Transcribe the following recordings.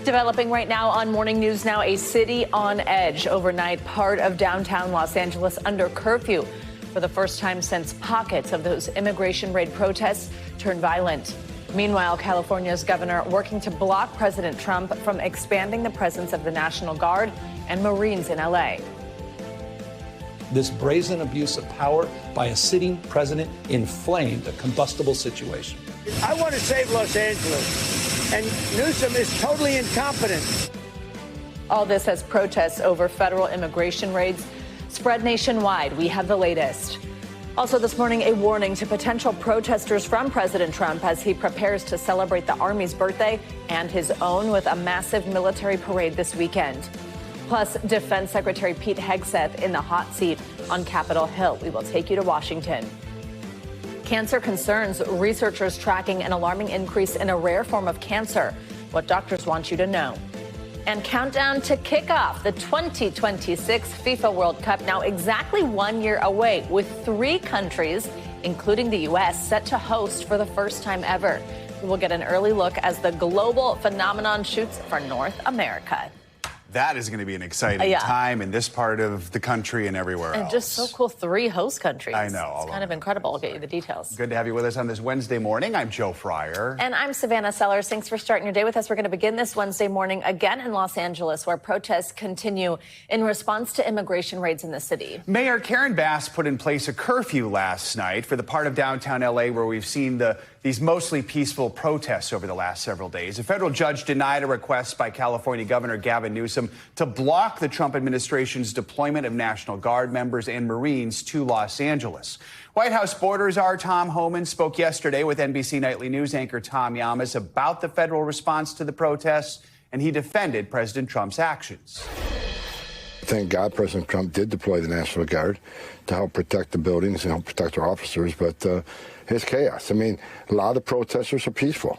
Developing right now on Morning News Now, a city on edge overnight. Part of downtown Los Angeles under curfew for the first time since pockets of those immigration raid protests turned violent. Meanwhile, California's governor working to block President Trump from expanding the presence of the National Guard and Marines in L.A. This brazen abuse of power by a sitting president inflamed a combustible situation. I want to save Los Angeles. And Newsom is totally incompetent. All this as protests over federal immigration raids spread nationwide. We have the latest. Also this morning, a warning to potential protesters from President Trump as he prepares to celebrate the Army's birthday and his own with a massive military parade this weekend. Plus, Defense Secretary Pete Hegseth in the hot seat on Capitol Hill. We will take you to Washington. Cancer concerns, researchers tracking an alarming increase in a rare form of cancer. What doctors want you to know. And countdown to kick off the 2026 FIFA World Cup now exactly 1 year away, with 3 countries, including the U.S., set to host for the first time ever. We will get an early look as the global phenomenon shoots for North America. That is going to be an exciting time in this part of the country and everywhere else. And just so cool, 3 host countries. I know. It's kind of incredible. I'll get you the details. Good to have you with us on this Wednesday morning. I'm Joe Fryer. And I'm Savannah Sellers. Thanks for starting your day with us. We're going to begin this Wednesday morning again in Los Angeles, where protests continue in response to immigration raids in the city. Mayor Karen Bass put in place a curfew last night for the part of downtown L.A. where we've seen these mostly peaceful protests over the last several days. A federal judge denied a request by California Governor Gavin Newsom to block the Trump administration's deployment of National Guard members and Marines to Los Angeles. White House border czar Tom Homan spoke yesterday with NBC Nightly News anchor Tom Llamas about the federal response to the protests, and he defended President Trump's actions. Thank God President Trump did deploy the National Guard to help protect the buildings and help protect our officers, but it's chaos. I mean, a lot of the protesters are peaceful.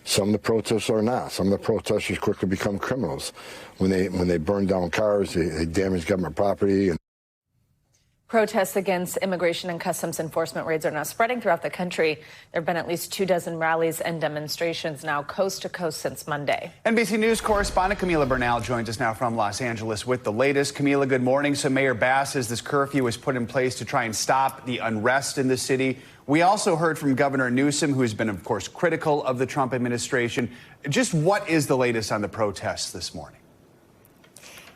Some of the protesters are not. Some of the protesters quickly become criminals when they burn down cars, they damage government property. Protests against immigration and customs enforcement raids are now spreading throughout the country. There have been at least 24 rallies and demonstrations now coast to coast since Monday. NBC News correspondent Camila Bernal joins us now from Los Angeles with the latest. Camila, good morning. So Mayor Bass says this curfew was put in place to try and stop the unrest in the city. We also heard from Governor Newsom, who has been, of course, critical of the Trump administration. Just what is the latest on the protests this morning?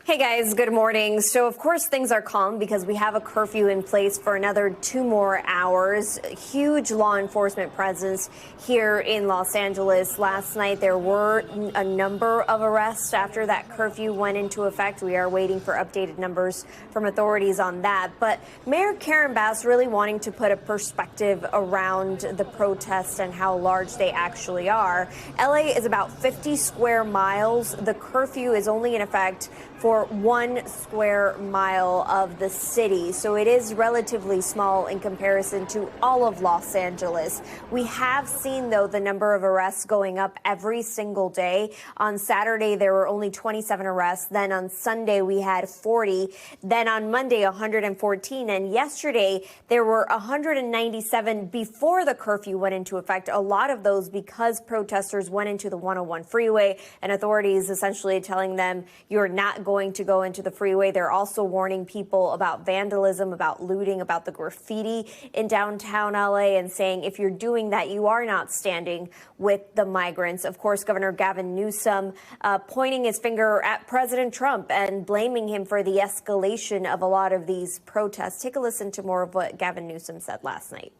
Hey guys, good morning. So of course things are calm because we have a curfew in place for another 2 more hours. Huge law enforcement presence here in Los Angeles. Last night there were a number of arrests after that curfew went into effect. We are waiting for updated numbers from authorities on that. But Mayor Karen Bass really wanting to put a perspective around the protests and how large they actually are. LA is about 50 square miles. The curfew is only in effect for 1 square mile of the city. So it is relatively small in comparison to all of Los Angeles. We have seen, though, the number of arrests going up every single day. On Saturday, there were only 27 arrests. Then on Sunday, we had 40. Then on Monday, 114. And yesterday, there were 197 before the curfew went into effect. A lot of those because protesters went into the 101 freeway and authorities essentially telling them you're not going to go into the freeway. They're also warning people about vandalism, about looting, about the graffiti in downtown LA, and saying if you're doing that, you are not standing with the migrants. Of course, Governor Gavin Newsom pointing his finger at President Trump and blaming him for the escalation of a lot of these protests. Take a listen to more of what Gavin Newsom said last night.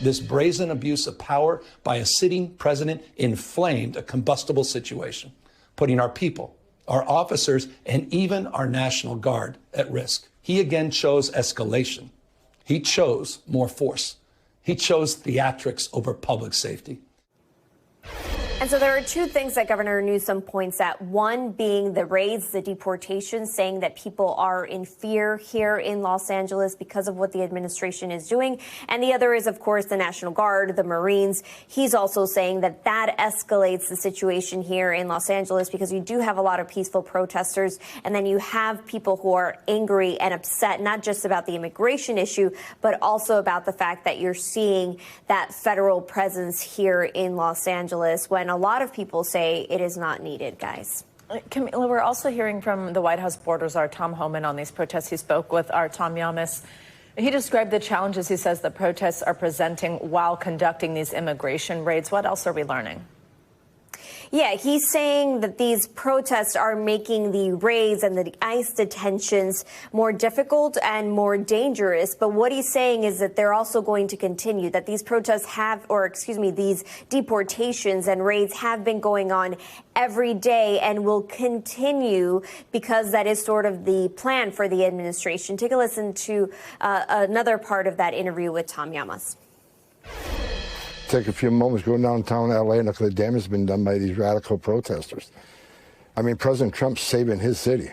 This brazen abuse of power by a sitting president inflamed a combustible situation, putting our people, our officers, and even our National Guard at risk. He again chose escalation. He chose more force. He chose theatrics over public safety. And so there are 2 things that Governor Newsom points at. One being the raids, the deportations, saying that people are in fear here in Los Angeles because of what the administration is doing. And the other is, of course, the National Guard, the Marines. He's also saying that that escalates the situation here in Los Angeles because you do have a lot of peaceful protesters. And then you have people who are angry and upset, not just about the immigration issue, but also about the fact that you're seeing that federal presence here in Los Angeles when and a lot of people say it is not needed, guys. Camila, we're also hearing from the White House border czar Tom Homan on these protests. He spoke with our Tom Yamas. He described the challenges he says the protests are presenting while conducting these immigration raids. What else are we learning? Yeah, he's saying that these protests are making the raids and the ICE detentions more difficult and more dangerous. But what he's saying is that they're also going to continue, that these protests these deportations and raids have been going on every day and will continue because that is sort of the plan for the administration. Take a listen to another part of that interview with Tom Yamas. Take a few moments, go downtown L.A. and look at the damage that's been done by these radical protesters. I mean, President Trump's saving his city.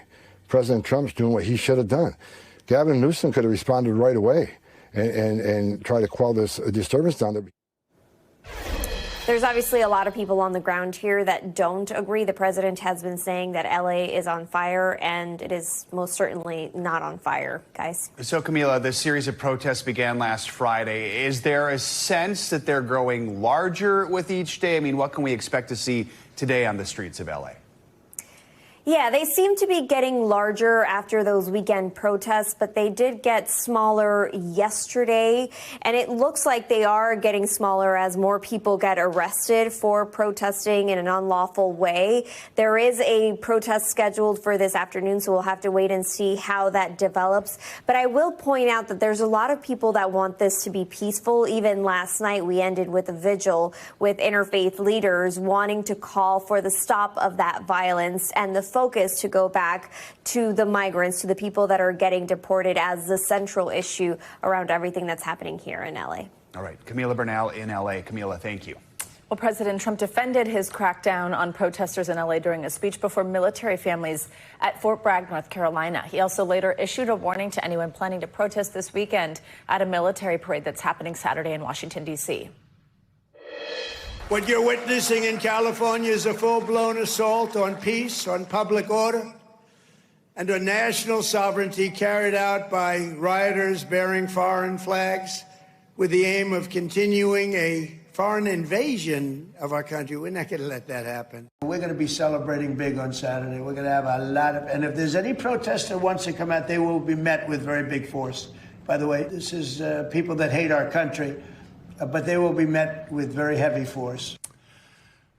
President Trump's doing what he should have done. Gavin Newsom could have responded right away and tried to quell this disturbance down there. There's obviously a lot of people on the ground here that don't agree. The president has been saying that L.A. is on fire, and it is most certainly not on fire, guys. So, Camila, this series of protests began last Friday. Is there a sense that they're growing larger with each day? I mean, what can we expect to see today on the streets of L.A.? Yeah, they seem to be getting larger after those weekend protests, but they did get smaller yesterday. And it looks like they are getting smaller as more people get arrested for protesting in an unlawful way. There is a protest scheduled for this afternoon, so we'll have to wait and see how that develops. But I will point out that there's a lot of people that want this to be peaceful. Even last night, we ended with a vigil with interfaith leaders wanting to call for the stop of that violence and the focus to go back to the migrants, to the people that are getting deported as the central issue around everything that's happening here in L.A. All right. Camila Bernal in L.A. Camila, thank you. Well, President Trump defended his crackdown on protesters in L.A. during a speech before military families at Fort Bragg, North Carolina. He also later issued a warning to anyone planning to protest this weekend at a military parade that's happening Saturday in Washington, D.C. What you're witnessing in California is a full-blown assault on peace, on public order, and on national sovereignty carried out by rioters bearing foreign flags with the aim of continuing a foreign invasion of our country. We're not going to let that happen. We're going to be celebrating big on Saturday. We're going to have a lot of, and if there's any protester wants to come out, they will be met with very big force. By the way, this is people that hate our country. But they will be met with very heavy force.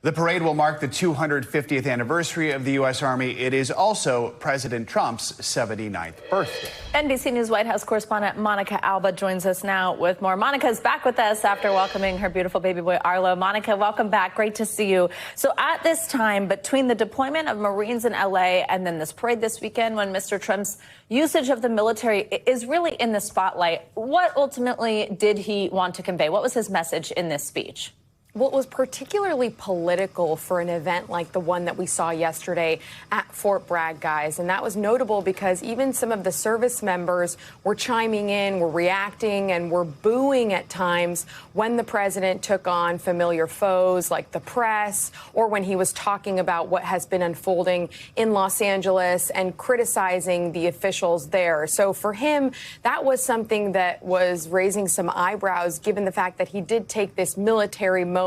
The parade will mark the 250th anniversary of the U.S. Army. It is also President Trump's 79th birthday. NBC News White House correspondent Monica Alba joins us now with more. Monica's back with us after welcoming her beautiful baby boy, Arlo. Monica, welcome back. Great to see you. So at this time, between the deployment of Marines in L.A. and then this parade this weekend when Mr. Trump's usage of the military is really in the spotlight, what ultimately did he want to convey? What was his message in this speech? Well, it was particularly political for an event like the one that we saw yesterday at Fort Bragg, guys. And that was notable because even some of the service members were chiming in, were reacting, and were booing at times when the president took on familiar foes like the press, or when he was talking about what has been unfolding in Los Angeles and criticizing the officials there. So for him, that was something that was raising some eyebrows, given the fact that he did take this military moment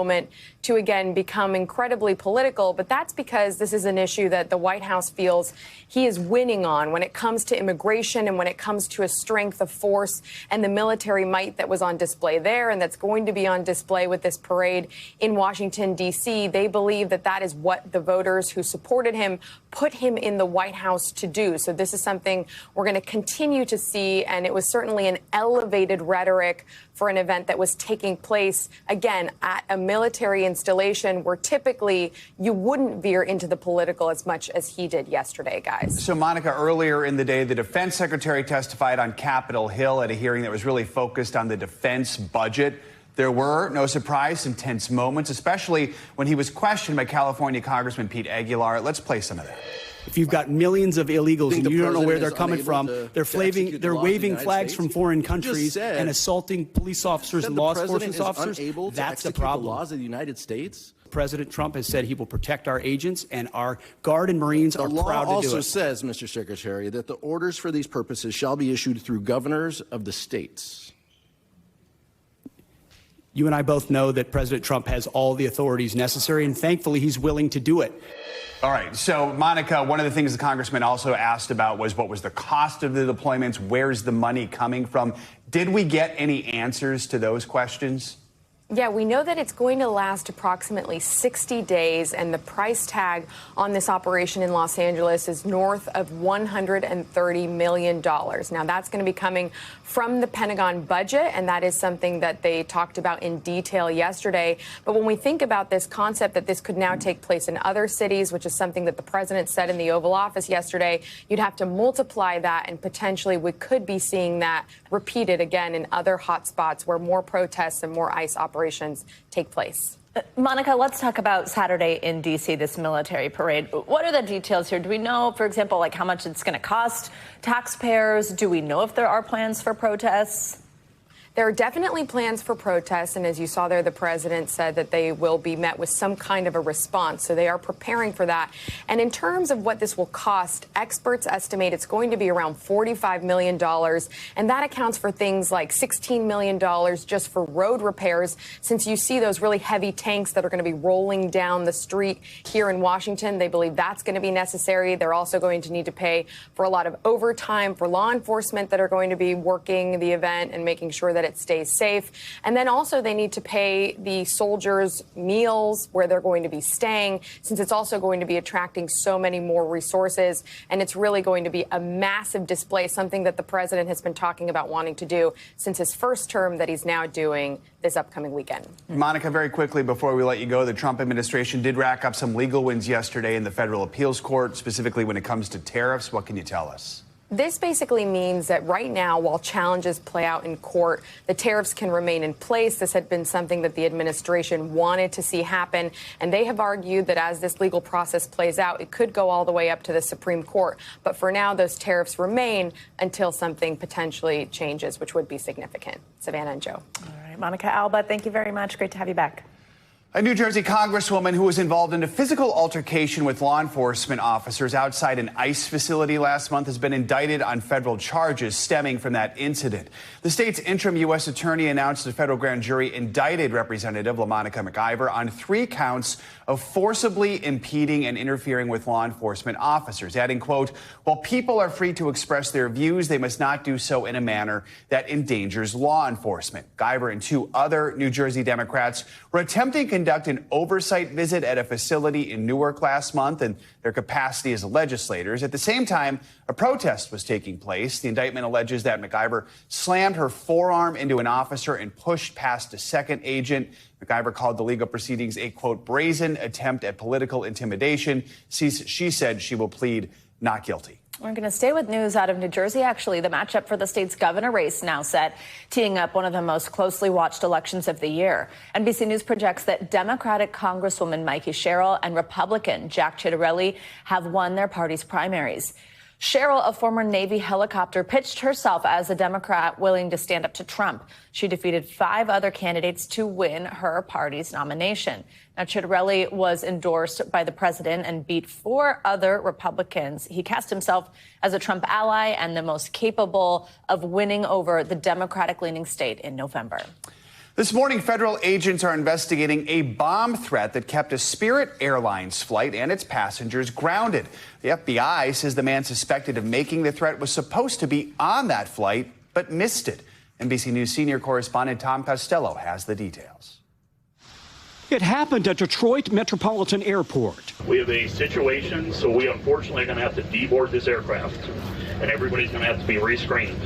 to again become incredibly political. But that's because this is an issue that the White House feels he is winning on when it comes to immigration and when it comes to a strength of force and the military might that was on display there and that's going to be on display with this parade in Washington, D.C. They believe that that is what the voters who supported him put him in the White House to do. So this is something we're going to continue to see. And it was certainly an elevated rhetoric for an event that was taking place, again, at a military installation where typically you wouldn't veer into the political as much as he did yesterday, guys. So, Monica, earlier in the day, the defense secretary testified on Capitol Hill at a hearing that was really focused on the defense budget. There were, no surprise, some tense moments, especially when he was questioned by California Congressman Pete Aguilar. Let's play some of that. If you've got millions of illegals and you don't know where they're coming from, they're waving flags from foreign countries and assaulting police officers and law enforcement officers, that's the problem. The laws of the United States. President Trump has said he will protect our agents, and our Guard and Marines are proud to do it. The law also says, Mr. Secretary, that the orders for these purposes shall be issued through governors of the states. You and I both know that President Trump has all the authorities necessary, and thankfully he's willing to do it. All right. So, Monica, one of the things the congressman also asked about was what was the cost of the deployments? Where's the money coming from? Did we get any answers to those questions? Yeah, we know that it's going to last approximately 60 days, and the price tag on this operation in Los Angeles is north of $130 million. Now, that's going to be coming from the Pentagon budget, and that is something that they talked about in detail yesterday. But when we think about this concept that this could now take place in other cities, which is something that the president said in the Oval Office yesterday, you'd have to multiply that, and potentially we could be seeing that repeated again in other hotspots where more protests and more ICE operations take place. Monica, let's talk about Saturday in D.C., this military parade. What are the details here? Do we know, for example, like how much it's going to cost taxpayers? Do we know if there are plans for protests? There are definitely plans for protests, and as you saw there, the president said that they will be met with some kind of a response, so they are preparing for that. And in terms of what this will cost, experts estimate it's going to be around $45 million, and that accounts for things like $16 million just for road repairs, since you see those really heavy tanks that are going to be rolling down the street here in Washington. They believe that's going to be necessary. They're also going to need to pay for a lot of overtime for law enforcement that are going to be working the event and making sure that it stays safe. And then also they need to pay the soldiers meals where they're going to be staying, since it's also going to be attracting so many more resources. And it's really going to be a massive display, something that the president has been talking about wanting to do since his first term that he's now doing this upcoming weekend. Monica, very quickly before we let you go, the Trump administration did rack up some legal wins yesterday in the federal appeals court, specifically when it comes to tariffs. What can you tell us? This basically means that right now, while challenges play out in court, the tariffs can remain in place. This had been something that the administration wanted to see happen, and they have argued that as this legal process plays out, it could go all the way up to the Supreme Court. But for now, those tariffs remain until something potentially changes, which would be significant. Savannah and Joe. All right, Monica Alba, thank you very much. Great to have you back. A New Jersey congresswoman who was involved in a physical altercation with law enforcement officers outside an ICE facility last month has been indicted on federal charges stemming from that incident. The state's interim U.S. attorney announced a federal grand jury indicted Representative LaMonica McIver on 3 counts of forcibly impeding and interfering with law enforcement officers, adding, quote, while people are free to express their views, they must not do so in a manner that endangers law enforcement. McIver and 2 other New Jersey Democrats were attempting to conduct an oversight visit at a facility in Newark last month in their capacity as legislators. At the same time, a protest was taking place. The indictment alleges that McIver slammed her forearm into an officer and pushed past a second agent. McIver called the legal proceedings a, quote, brazen attempt at political intimidation. She said she will plead not guilty. We're going to stay with news out of New Jersey. Actually, the matchup for the state's governor race now set, teeing up one of the most closely watched elections of the year. NBC News projects that Democratic Congresswoman Mikey Sherrill and Republican Jack Ciattarelli have won their party's primaries. Sherrill, a former Navy helicopter, pitched herself as a Democrat willing to stand up to Trump. She defeated 5 other candidates to win her party's nomination. Now, Ciattarelli was endorsed by the president and beat 4 other Republicans. He cast himself as a Trump ally and the most capable of winning over the Democratic-leaning state in November. This morning, federal agents are investigating a bomb threat that kept a Spirit Airlines flight and its passengers grounded. The FBI says the man suspected of making the threat was supposed to be on that flight, but missed it. NBC News senior correspondent Tom Costello has the details. It happened at Detroit Metropolitan Airport. We have a situation, so we unfortunately are going to have to deboard this aircraft, and everybody's going to have to be rescreened.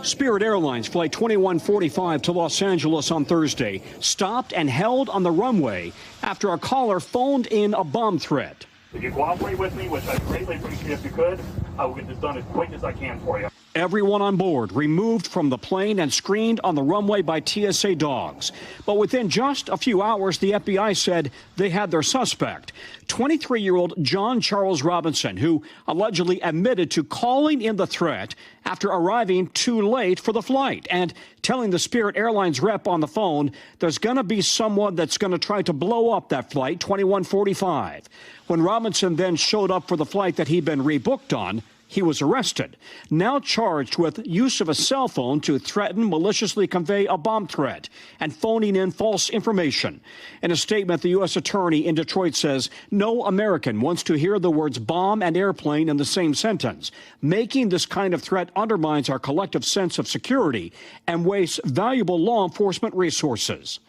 Spirit Airlines Flight 2145 to Los Angeles on Thursday stopped and held on the runway after a caller phoned in a bomb threat. If you cooperate with me, which I greatly appreciate if you could, I will get this done as quick as I can for you. Everyone on board removed from the plane and screened on the runway by TSA dogs. But within just a few hours, the FBI said they had their suspect, 23-year-old John Charles Robinson, who allegedly admitted to calling in the threat after arriving too late for the flight and telling the Spirit Airlines rep on the phone there's going to be someone that's going to try to blow up that flight, 2145. When Robinson then showed up for the flight that he'd been rebooked on, He was arrested, now charged with use of a cell phone to threaten, maliciously convey a bomb threat, and phoning in false information. In a statement, the U.S. Attorney in Detroit says no American wants to hear the words bomb and airplane in the same sentence. Making this kind of threat undermines our collective sense of security and wastes valuable law enforcement resources.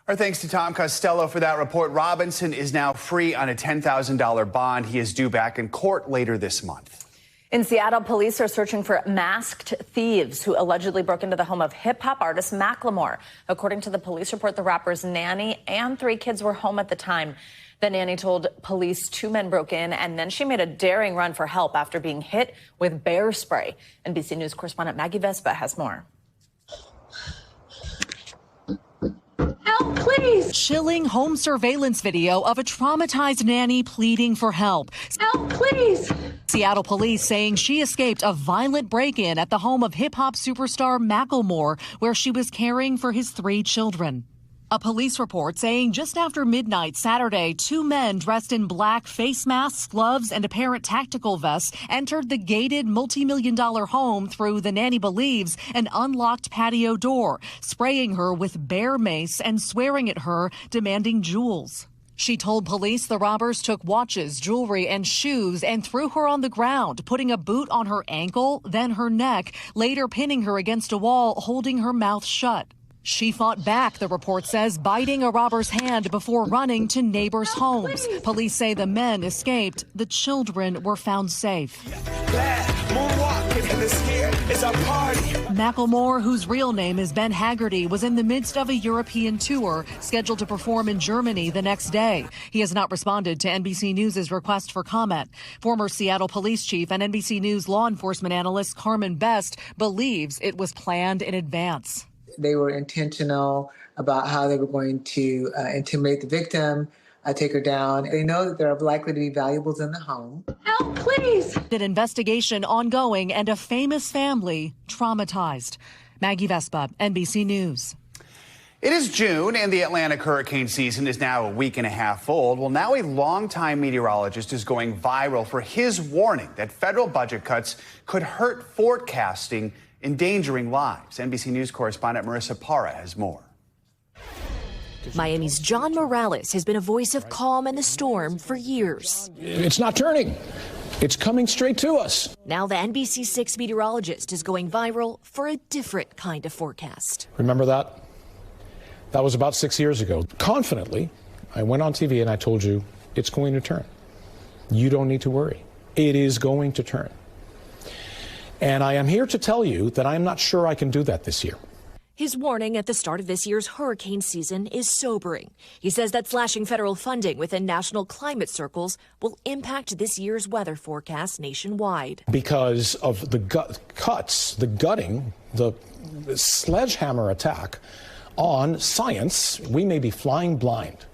Our thanks to Tom Costello for that report. Robinson is now free on a $10,000 bond. He is due back in court later this month. In Seattle, police are searching for masked thieves who allegedly broke into the home of hip-hop artist Macklemore. According to the police report, the rapper's nanny and 3 kids were home at the time. The nanny told police 2 men broke in, and then she made a daring run for help after being hit with bear spray. NBC News correspondent Maggie Vespa has more. Help, please! Chilling home surveillance video of a traumatized nanny pleading for help. Help, please! Seattle police saying she escaped a violent break-in at the home of hip-hop superstar Macklemore, where she was caring for his 3 children. A police report saying just after midnight Saturday, 2 men dressed in black face masks, gloves, and apparent tactical vests entered the gated multi-million-dollar home through, the nanny believes, an unlocked patio door, spraying her with bear mace and swearing at her, demanding jewels. She told police the robbers took watches, jewelry, and shoes and threw her on the ground, putting a boot on her ankle, then her neck, later pinning her against a wall, holding her mouth shut. She fought back, the report says, biting a robber's hand before running to neighbors' homes. Police say the men escaped. The children were found safe. Macklemore, whose real name is Ben Haggerty, was in the midst of a European tour scheduled to perform in Germany the next day. He has not responded to NBC News' request for comment. Former Seattle police chief and NBC News law enforcement analyst Carmen Best believes it was planned in advance. They were intentional about how they were going to intimidate the victim, take her down. They know that there are likely to be valuables in the home. Help, please! An investigation ongoing and a famous family traumatized. Maggie Vespa, NBC News. It is June, and the Atlantic hurricane season is now a week and a half old. Well, now a longtime meteorologist is going viral for his warning that federal budget cuts could hurt forecasting, endangering lives. NBC News correspondent Marissa Parra has more. Miami's John Morales has been a voice of calm in the storm for years. It's not turning. It's coming straight to us. Now the NBC6 meteorologist is going viral for a different kind of forecast. Remember that? That was about 6 years ago. Confidently, I went on TV and I told you it's going to turn. You don't need to worry. It is going to turn. And I am here to tell you that I'm not sure I can do that this year. His warning at the start of this year's hurricane season is sobering. He says that slashing federal funding within national climate circles will impact this year's weather forecast nationwide. Because of the cuts, the gutting, the sledgehammer attack on science, we may be flying blind.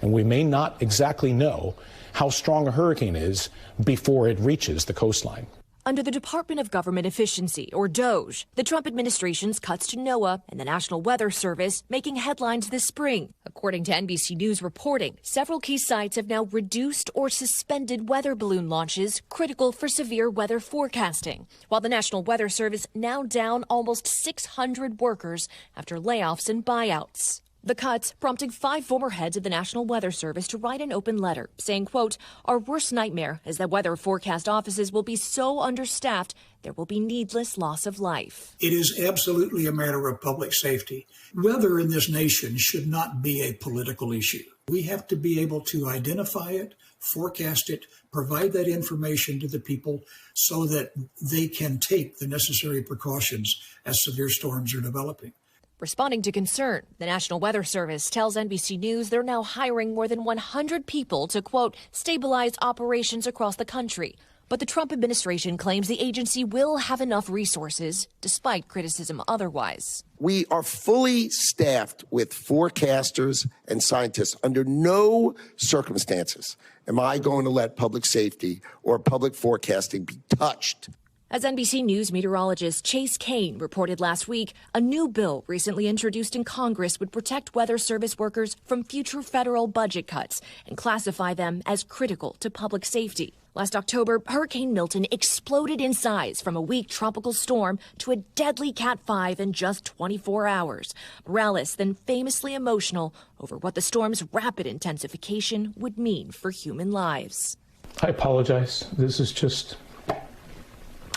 And we may not exactly know how strong a hurricane is before it reaches the coastline. Under the Department of Government Efficiency, or DOGE, the Trump administration's cuts to NOAA and the National Weather Service making headlines this spring. According to NBC News reporting, several key sites have now reduced or suspended weather balloon launches critical for severe weather forecasting, while the National Weather Service now down almost 600 workers after layoffs and buyouts. The cuts prompting 5 former heads of the National Weather Service to write an open letter saying, quote, "Our worst nightmare is that weather forecast offices will be so understaffed there will be needless loss of life." It is absolutely a matter of public safety. Weather in this nation should not be a political issue. We have to be able to identify it, forecast it, provide that information to the people so that they can take the necessary precautions as severe storms are developing. Responding to concern, the National Weather Service tells NBC News they're now hiring more than 100 people to, quote, "stabilize operations across the country." But the Trump administration claims the agency will have enough resources, despite criticism otherwise. We are fully staffed with forecasters and scientists. Under no circumstances am I going to let public safety or public forecasting be touched. As NBC News meteorologist Chase Kane reported last week, a new bill recently introduced in Congress would protect Weather Service workers from future federal budget cuts and classify them as critical to public safety. Last October, Hurricane Milton exploded in size from a weak tropical storm to a deadly Cat 5 in just 24 hours. Morales then famously emotional over what the storm's rapid intensification would mean for human lives. I apologize. This is just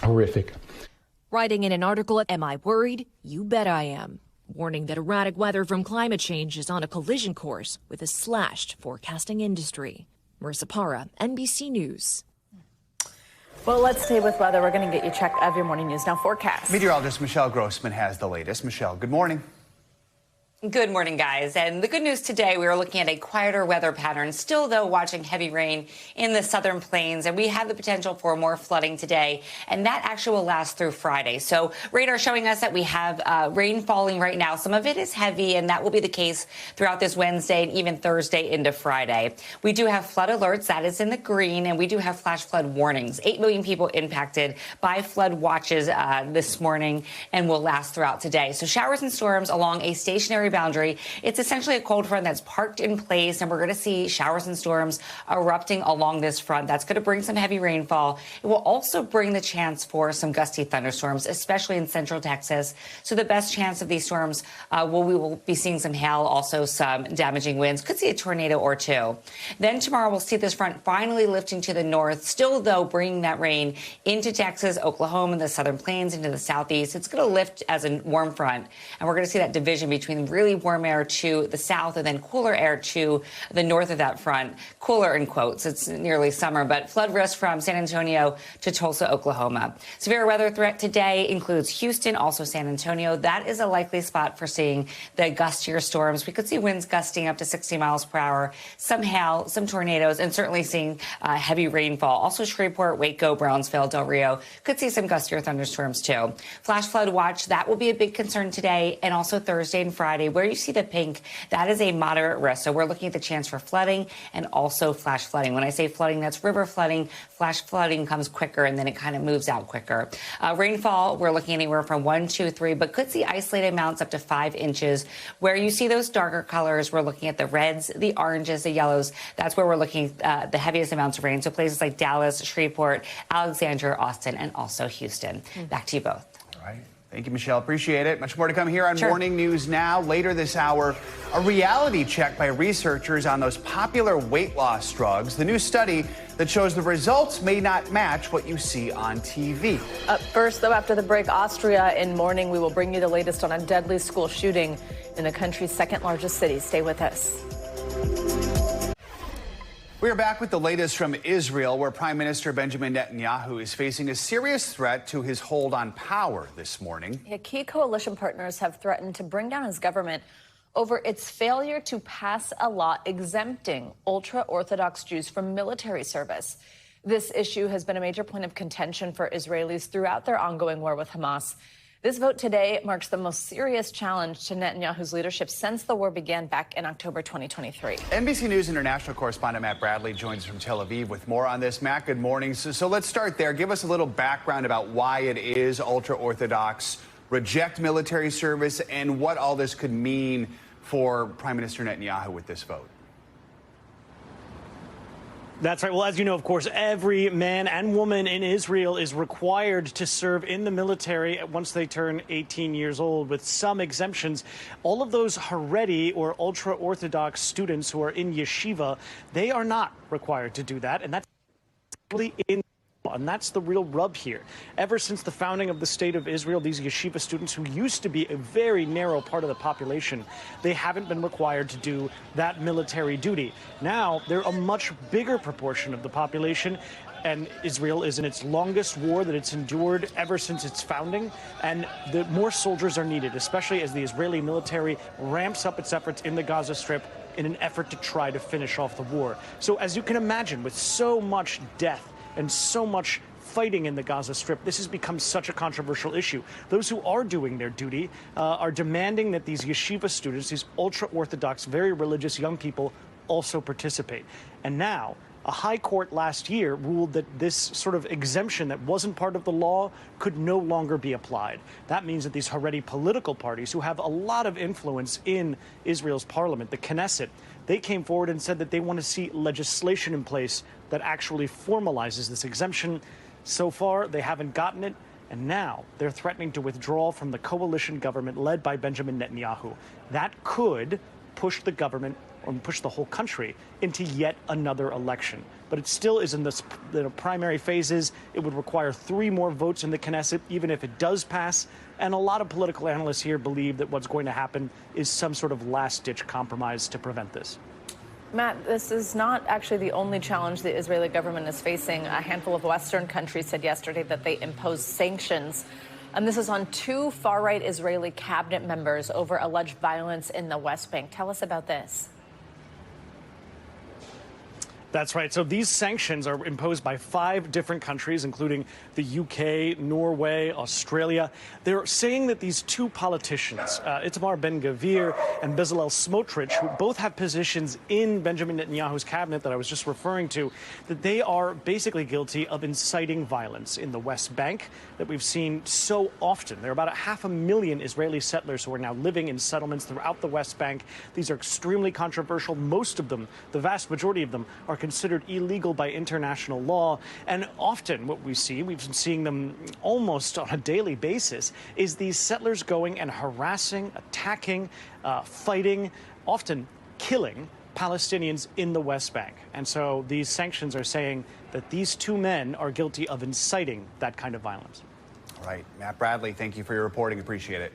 horrific. Writing in an article at Am I Worried? You Bet I Am. Warning that erratic weather from climate change is on a collision course with a slashed forecasting industry. Marissa Parra, NBC News. Well, let's stay with weather. We're going to get you checked of your morning news now forecast. Meteorologist Michelle Grossman has the latest. Michelle, good morning. Good morning, guys. And the good news today, we are looking at a quieter weather pattern. Still, though, watching heavy rain in the southern plains. And we have the potential for more flooding today. And that actually will last through Friday. So radar showing us that we have rain falling right now. Some of it is heavy, and that will be the case throughout this Wednesday and even Thursday into Friday. We do have flood alerts. That is in the green. And we do have flash flood warnings. 8 million people impacted by flood watches this morning and will last throughout today. So showers and storms along a stationary boundary. It's essentially a cold front that's parked in place, and we're going to see showers and storms erupting along this front. That's going to bring some heavy rainfall. It will also bring the chance for some gusty thunderstorms, especially in central Texas. So the best chance of these storms, we will be seeing some hail, also some damaging winds. Could see a tornado or two. Then tomorrow we'll see this front finally lifting to the north, still, though, bringing that rain into Texas, Oklahoma, and the southern plains, into the southeast. It's going to lift as a warm front, and we're going to see that division between really warm air to the south and then cooler air to the north of that front. Cooler in quotes. It's nearly summer, but flood risk from San Antonio to Tulsa, Oklahoma. Severe weather threat today includes Houston, also San Antonio. That is a likely spot for seeing the gustier storms. We could see winds gusting up to 60 miles per hour, some hail, some tornadoes, and certainly seeing heavy rainfall. Also Shreveport, Waco, Brownsville, Del Rio could see some gustier thunderstorms too. Flash flood watch, that will be a big concern today and also Thursday and Friday. Where you see the pink, that is a moderate risk. So we're looking at the chance for flooding and also flash flooding. When I say flooding, that's river flooding. Flash flooding comes quicker and then it kind of moves out quicker. Rainfall, we're looking anywhere from 1, 2, 3, but could see isolated amounts up to 5 inches. Where you see those darker colors, we're looking at the reds, the oranges, the yellows. That's where we're looking at the heaviest amounts of rain. So places like Dallas, Shreveport, Alexandria, Austin, and also Houston. Back to you both. All right. Thank you, Michelle. Appreciate it. Much more to come here on Morning News Now. Later this hour, a reality check by researchers on those popular weight loss drugs. The new study that shows the results may not match what you see on TV. First, though, after the break, Austria in morning, we will bring you the latest on a deadly school shooting in the country's second largest city. Stay with us. We are back with the latest from Israel, where Prime Minister Benjamin Netanyahu is facing a serious threat to his hold on power this morning. Key coalition partners have threatened to bring down his government over its failure to pass a law exempting ultra-Orthodox Jews from military service. This issue has been a major point of contention for Israelis throughout their ongoing war with Hamas. This vote today marks the most serious challenge to Netanyahu's leadership since the war began back in October 2023. NBC News international correspondent Matt Bradley joins us from Tel Aviv with more on this. Matt, good morning. So let's start there. Give us a little background about why it is ultra-Orthodox reject military service and what all this could mean for Prime Minister Netanyahu with this vote. That's right. Well, as you know, of course, every man and woman in Israel is required to serve in the military once they turn 18 years old, with some exemptions. All of those Haredi or ultra-Orthodox students who are in yeshiva, they are not required to do that. And that's really in. And that's the real rub here. Ever since the founding of the State of Israel, these yeshiva students, who used to be a very narrow part of the population, they haven't been required to do that military duty. Now, they're a much bigger proportion of the population, and Israel is in its longest war that it's endured ever since its founding, and the more soldiers are needed, especially as the Israeli military ramps up its efforts in the Gaza Strip in an effort to try to finish off the war. So as you can imagine, with so much death and so much fighting in the Gaza Strip, this has become such a controversial issue. Those who are doing their duty are demanding that these yeshiva students, these ultra-Orthodox, very religious young people, also participate. And now A high court last year ruled that this sort of exemption that wasn't part of the law could no longer be applied. That means that these Haredi political parties, who have a lot of influence in Israel's parliament, the Knesset, they came forward and said that they want to see legislation in place that actually formalizes this exemption. So far, they haven't gotten it, and now they're threatening to withdraw from the coalition government led by Benjamin Netanyahu. That could push the government or push the whole country into yet another election. But it still is in the primary phases. It would require 3 more votes in the Knesset, even if it does pass. And a lot of political analysts here believe that what's going to happen is some sort of last-ditch compromise to prevent this. Matt, this is not actually the only challenge the Israeli government is facing. A handful of Western countries said yesterday that they imposed sanctions. And this is on 2 far-right Israeli cabinet members over alleged violence in the West Bank. Tell us about this. That's right. So these sanctions are imposed by 5 different countries, including the UK, Norway, Australia. They're saying that these 2 politicians, Itamar Ben-Gvir and Bezalel Smotrich, who both have positions in Benjamin Netanyahu's cabinet that I was just referring to, that they are basically guilty of inciting violence in the West Bank that we've seen so often. There are about 500,000 Israeli settlers who are now living in settlements throughout the West Bank. These are extremely controversial. Most of them, the vast majority of them, are considered illegal by international law. And often what we see, we've been seeing them almost on a daily basis, is these settlers going and harassing, attacking, fighting, often killing Palestinians in the West Bank. And so these sanctions are saying that these 2 men are guilty of inciting that kind of violence. All right. Matt Bradley, thank you for your reporting. Appreciate it.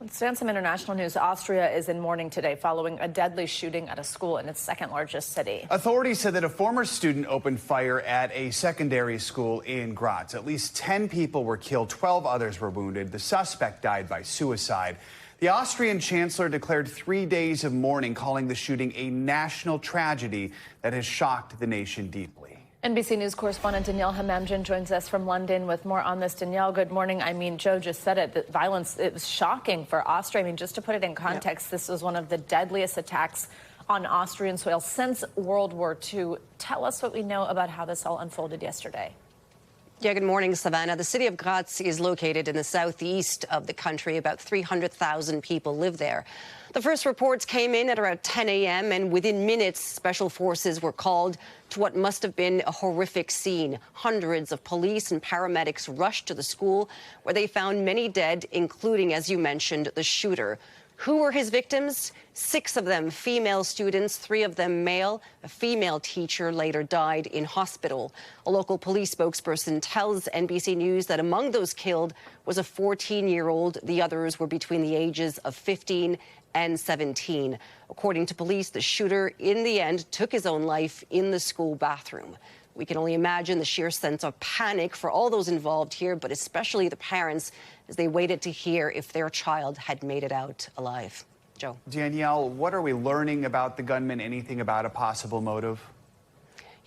Let's stay on some international news. Austria is in mourning today following a deadly shooting at a school in its 2nd largest city. Authorities said that a former student opened fire at a secondary school in Graz. At least 10 people were killed, 12 others were wounded. The suspect died by suicide. The Austrian chancellor declared 3 days of mourning, calling the shooting a national tragedy that has shocked the nation deeply. NBC News correspondent Danielle Hamamdjian joins us from London with more on this. Danielle, good morning. I mean, Joe just said it, that violence, it was shocking for Austria. I mean, just to put it in context, This was one of the deadliest attacks on Austrian soil since World War II. Tell us what we know about how this all unfolded yesterday. Yeah, good morning, Savannah. The city of Graz is located in the southeast of the country. About 300,000 people live there. The first reports came in at around 10 a.m. and within minutes, special forces were called to what must have been a horrific scene. Hundreds of police and paramedics rushed to the school where they found many dead, including, as you mentioned, the shooter. Who were his victims? 6 of them female students, 3 of them male. A female teacher later died in hospital. A local police spokesperson tells NBC News that among those killed was a 14-year-old. The others were between the ages of 15 and 17. According to police, the shooter in the end took his own life in the school bathroom. We can only imagine the sheer sense of panic for all those involved here, but especially the parents as they waited to hear if their child had made it out alive. Joe. Danielle, what are we learning about the gunman? Anything about a possible motive?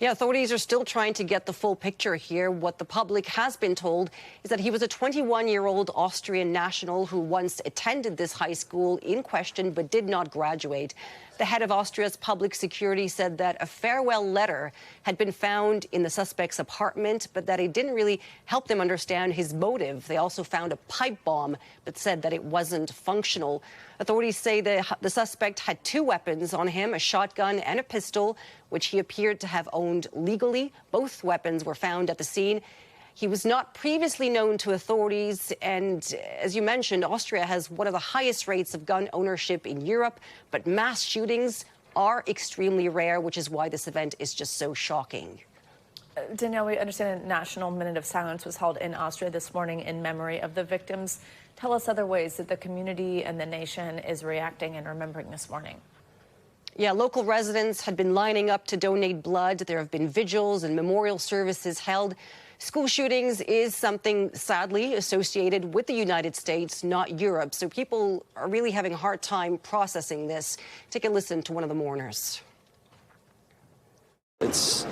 Yeah, authorities are still trying to get the full picture here. What the public has been told is that he was a 21-year-old Austrian national who once attended this high school in question but did not graduate. The head of Austria's public security said that a farewell letter had been found in the suspect's apartment, but that it didn't really help them understand his motive. They also found a pipe bomb, but said that it wasn't functional. Authorities say the suspect had 2 weapons on him, a shotgun and a pistol, which he appeared to have owned legally. Both weapons were found at the scene. He was not previously known to authorities, and as you mentioned, Austria has one of the highest rates of gun ownership in Europe, but mass shootings are extremely rare, which is why this event is just so shocking. Danielle, we understand a national minute of silence was held in Austria this morning in memory of the victims. Tell us other ways that the community and the nation is reacting and remembering this morning. Yeah, local residents had been lining up to donate blood. There have been vigils and memorial services held. School shootings is something, sadly, associated with the United States, not Europe. So people are really having a hard time processing this. Take a listen to one of the mourners. It's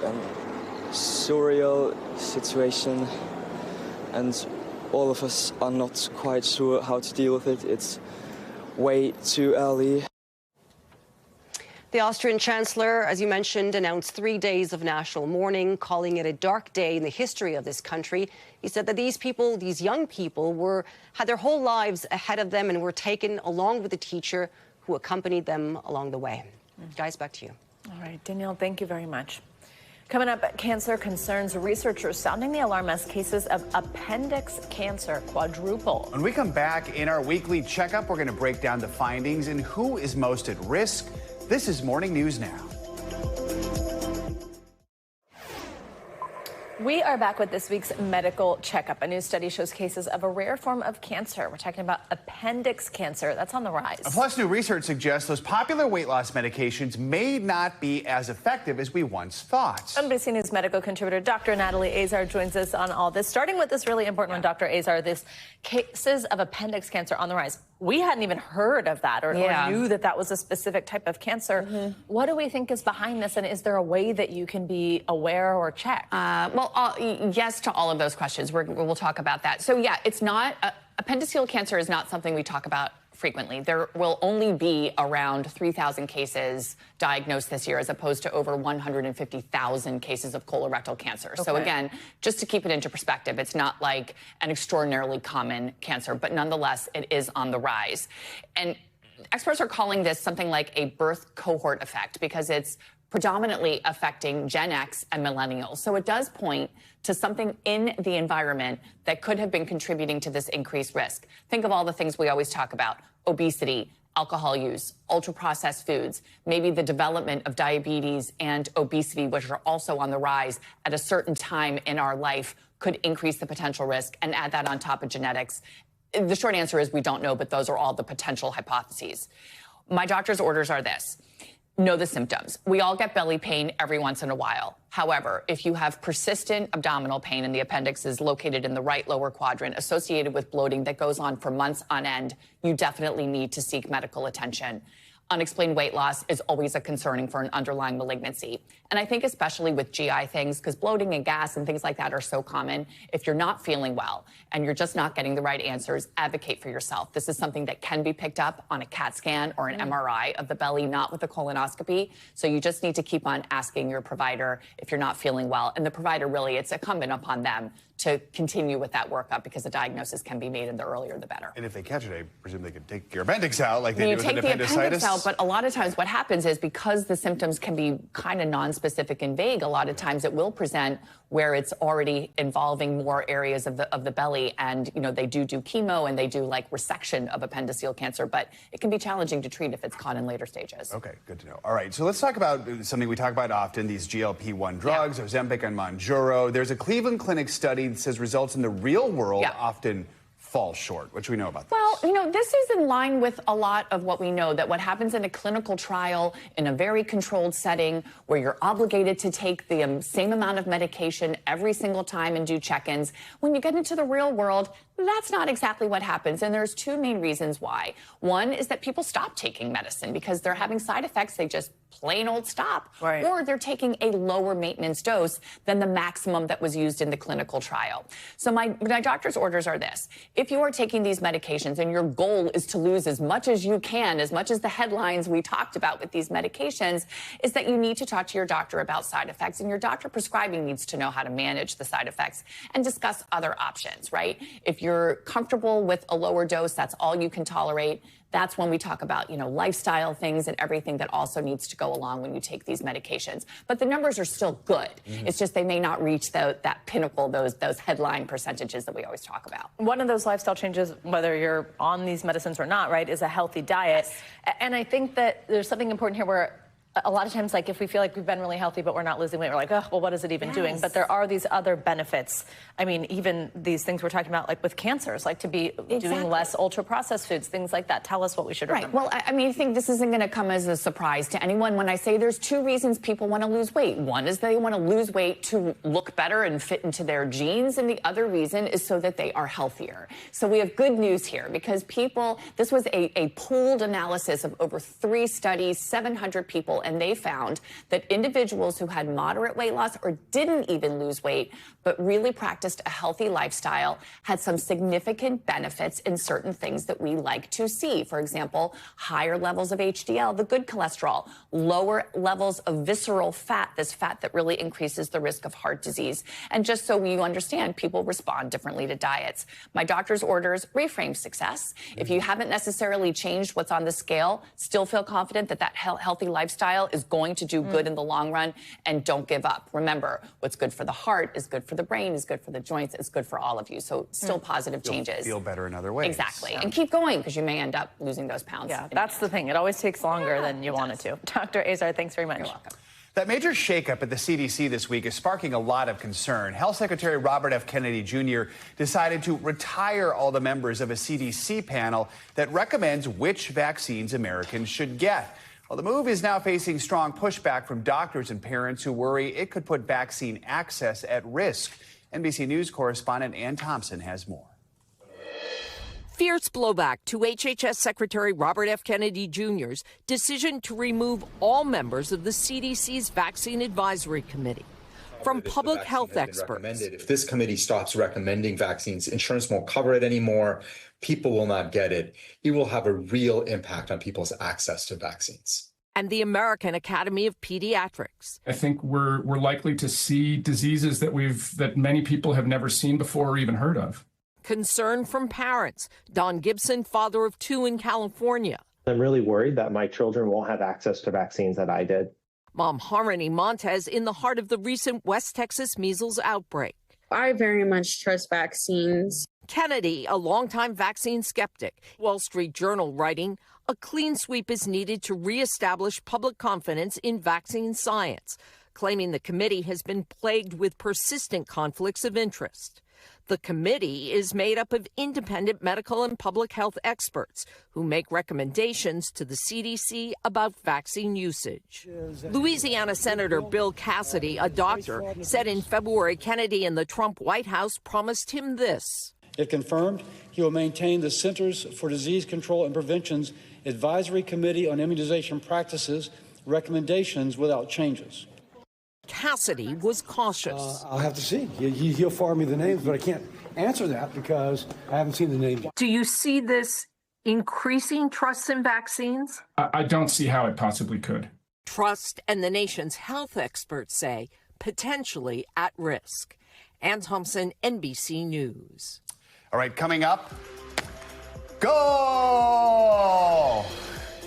a surreal situation, and all of us are not quite sure how to deal with it. It's way too early. The Austrian Chancellor, as you mentioned, announced 3 days of national mourning, calling it a dark day in the history of this country. He said that these people, these young people, had their whole lives ahead of them and were taken along with the teacher who accompanied them along the way. Guys, back to you. All right, Danielle, thank you very much. Coming up, cancer concerns. Researchers sounding the alarm as cases of appendix cancer quadruple. When we come back in our weekly checkup, we're going to break down the findings and who is most at risk. This is Morning News Now. We are back with this week's medical checkup. A new study shows cases of a rare form of cancer. We're talking about appendix cancer. That's on the rise. Plus, new research suggests those popular weight loss medications may not be as effective as we once thought. NBC News medical contributor Dr. Natalie Azar joins us on all this. Starting with this really important one, Dr. Azar, this cases of appendix cancer on the rise. We hadn't even heard of that or knew that that was a specific type of cancer. What do we think is behind this, and is there a way that you can be aware or check? Yes to all of those questions. We'll talk about that. So, yeah, it's not appendiceal cancer is not something we talk about frequently. There will only be around 3,000 cases diagnosed this year, as opposed to over 150,000 cases of colorectal cancer. Okay. So again, just to keep it into perspective, it's not like an extraordinarily common cancer, but nonetheless, it is on the rise. And experts are calling this something like a birth cohort effect because it's predominantly affecting Gen X and millennials. So it does point to something in the environment that could have been contributing to this increased risk. Think of all the things we always talk about: obesity, alcohol use, ultra-processed foods, maybe the development of diabetes and obesity, which are also on the rise at a certain time in our life, could increase the potential risk, and add that on top of genetics. The short answer is we don't know, but those are all the potential hypotheses. My doctor's orders are this: know the symptoms. We all get belly pain every once in a while. However, if you have persistent abdominal pain and the appendix is located in the right lower quadrant associated with bloating that goes on for months on end, you definitely need to seek medical attention. Unexplained weight loss is always a concerning for an underlying malignancy. And I think especially with GI things, because bloating and gas and things like that are so common, if you're not feeling well and you're just not getting the right answers, advocate for yourself. This is something that can be picked up on a CAT scan or an MRI of the belly, not with a colonoscopy. So you just need to keep on asking your provider if you're not feeling well. And the provider, really, it's incumbent upon them to continue with that workup, because a diagnosis can be made, and the earlier the better. And if they catch it, I presume they can take your appendix out like they do with an appendicitis. appendicitis. You take the appendix out, but a lot of times what happens is, because the symptoms can be kind of nonspecific and vague, a lot of times it will present where it's already involving more areas of the belly, and they do chemo and they do like resection of appendiceal cancer, but it can be challenging to treat if it's caught in later stages. Okay, good to know. All right, so let's talk about something we talk about often: these GLP-1 drugs, Ozempic and Mounjaro. There's a Cleveland Clinic study that says results in the real world often fall short. What do we know about this? Well, this is in line with a lot of what we know, that what happens in a clinical trial in a very controlled setting where you're obligated to take the same amount of medication every single time and do check-ins, when you get into the real world, that's not exactly what happens. And there's two main reasons why. One is that people stop taking medicine because they're having side effects. They just plain old stop. Right. Or they're taking a lower maintenance dose than the maximum that was used in the clinical trial. So my doctor's orders are this: if you are taking these medications and your goal is to lose as much as you can, as much as the headlines we talked about with these medications, is that you need to talk to your doctor about side effects, and your doctor prescribing needs to know how to manage the side effects and discuss other options, right? If you're comfortable with a lower dose, that's all you can tolerate, that's when we talk about, lifestyle things and everything that also needs to go along when you take these medications. But the numbers are still good. It's just they may not reach that pinnacle, those headline percentages that we always talk about. One of those lifestyle changes, whether you're on these medicines or not, right, is a healthy diet. Yes. And I think that there's something important here where a lot of times, like, if we feel like we've been really healthy but we're not losing weight, we're like, oh, well, what is it even doing? But there are these other benefits. I mean, even these things we're talking about, like with cancers, like to be doing less ultra-processed foods, things like that. Tell us what we should remember. Well, I think this isn't going to come as a surprise to anyone when I say there's two reasons people want to lose weight. One is they want to lose weight to look better and fit into their genes, and the other reason is so that they are healthier. So we have good news here, because this was a pooled analysis of over 3 studies, 700 people, and they found that individuals who had moderate weight loss or didn't even lose weight, but really practiced a healthy lifestyle, had some significant benefits in certain things that we like to see. For example, higher levels of HDL, the good cholesterol, lower levels of visceral fat, this fat that really increases the risk of heart disease. And just so you understand, people respond differently to diets. My doctor's orders reframe success. If you haven't necessarily changed what's on the scale, still feel confident that that healthy lifestyle is going to do good in the long run, and don't give up. Remember, what's good for the heart is good for the brain, is good for the joints, is good for all of you. So still positive changes. Feel better in other ways. Exactly. And keep going, because you may end up losing those pounds. Yeah, that's the thing. It always takes longer than you want it to. Dr. Azar, thanks very much. You're welcome. That major shakeup at the CDC this week is sparking a lot of concern. Health Secretary Robert F. Kennedy Jr. decided to retire all the members of a CDC panel that recommends which vaccines Americans should get. Well, the move is now facing strong pushback from doctors and parents who worry it could put vaccine access at risk. NBC News correspondent Ann Thompson has more. Fierce blowback to HHS Secretary Robert F. Kennedy Jr.'s decision to remove all members of the CDC's Vaccine Advisory Committee from public health experts. If this committee stops recommending vaccines, insurance won't cover it anymore. People will not get it. It will have a real impact on people's access to vaccines. And the American Academy of Pediatrics. I think we're likely to see diseases that many people have never seen before or even heard of. Concern from parents. Don Gibson, father of 2 in California. I'm really worried that my children won't have access to vaccines that I did. Mom Harmony Montez in the heart of the recent West Texas measles outbreak. I very much trust vaccines. Kennedy, a longtime vaccine skeptic. Wall Street Journal writing, a clean sweep is needed to reestablish public confidence in vaccine science, claiming the committee has been plagued with persistent conflicts of interest. The committee is made up of independent medical and public health experts who make recommendations to the CDC about vaccine usage. Louisiana Senator Bill Cassidy, a doctor, said in February Kennedy and the Trump White House promised him this. If confirmed, he will maintain the Centers for Disease Control and Prevention's Advisory Committee on Immunization Practices recommendations without changes. Cassidy was cautious. I'll have to see. He'll forward me the names, but I can't answer that because I haven't seen the names. Do you see this increasing trust in vaccines? I don't see how it possibly could. Trust, and the nation's health experts say, potentially at risk. Ann Thompson, NBC News. All right, coming up, goal!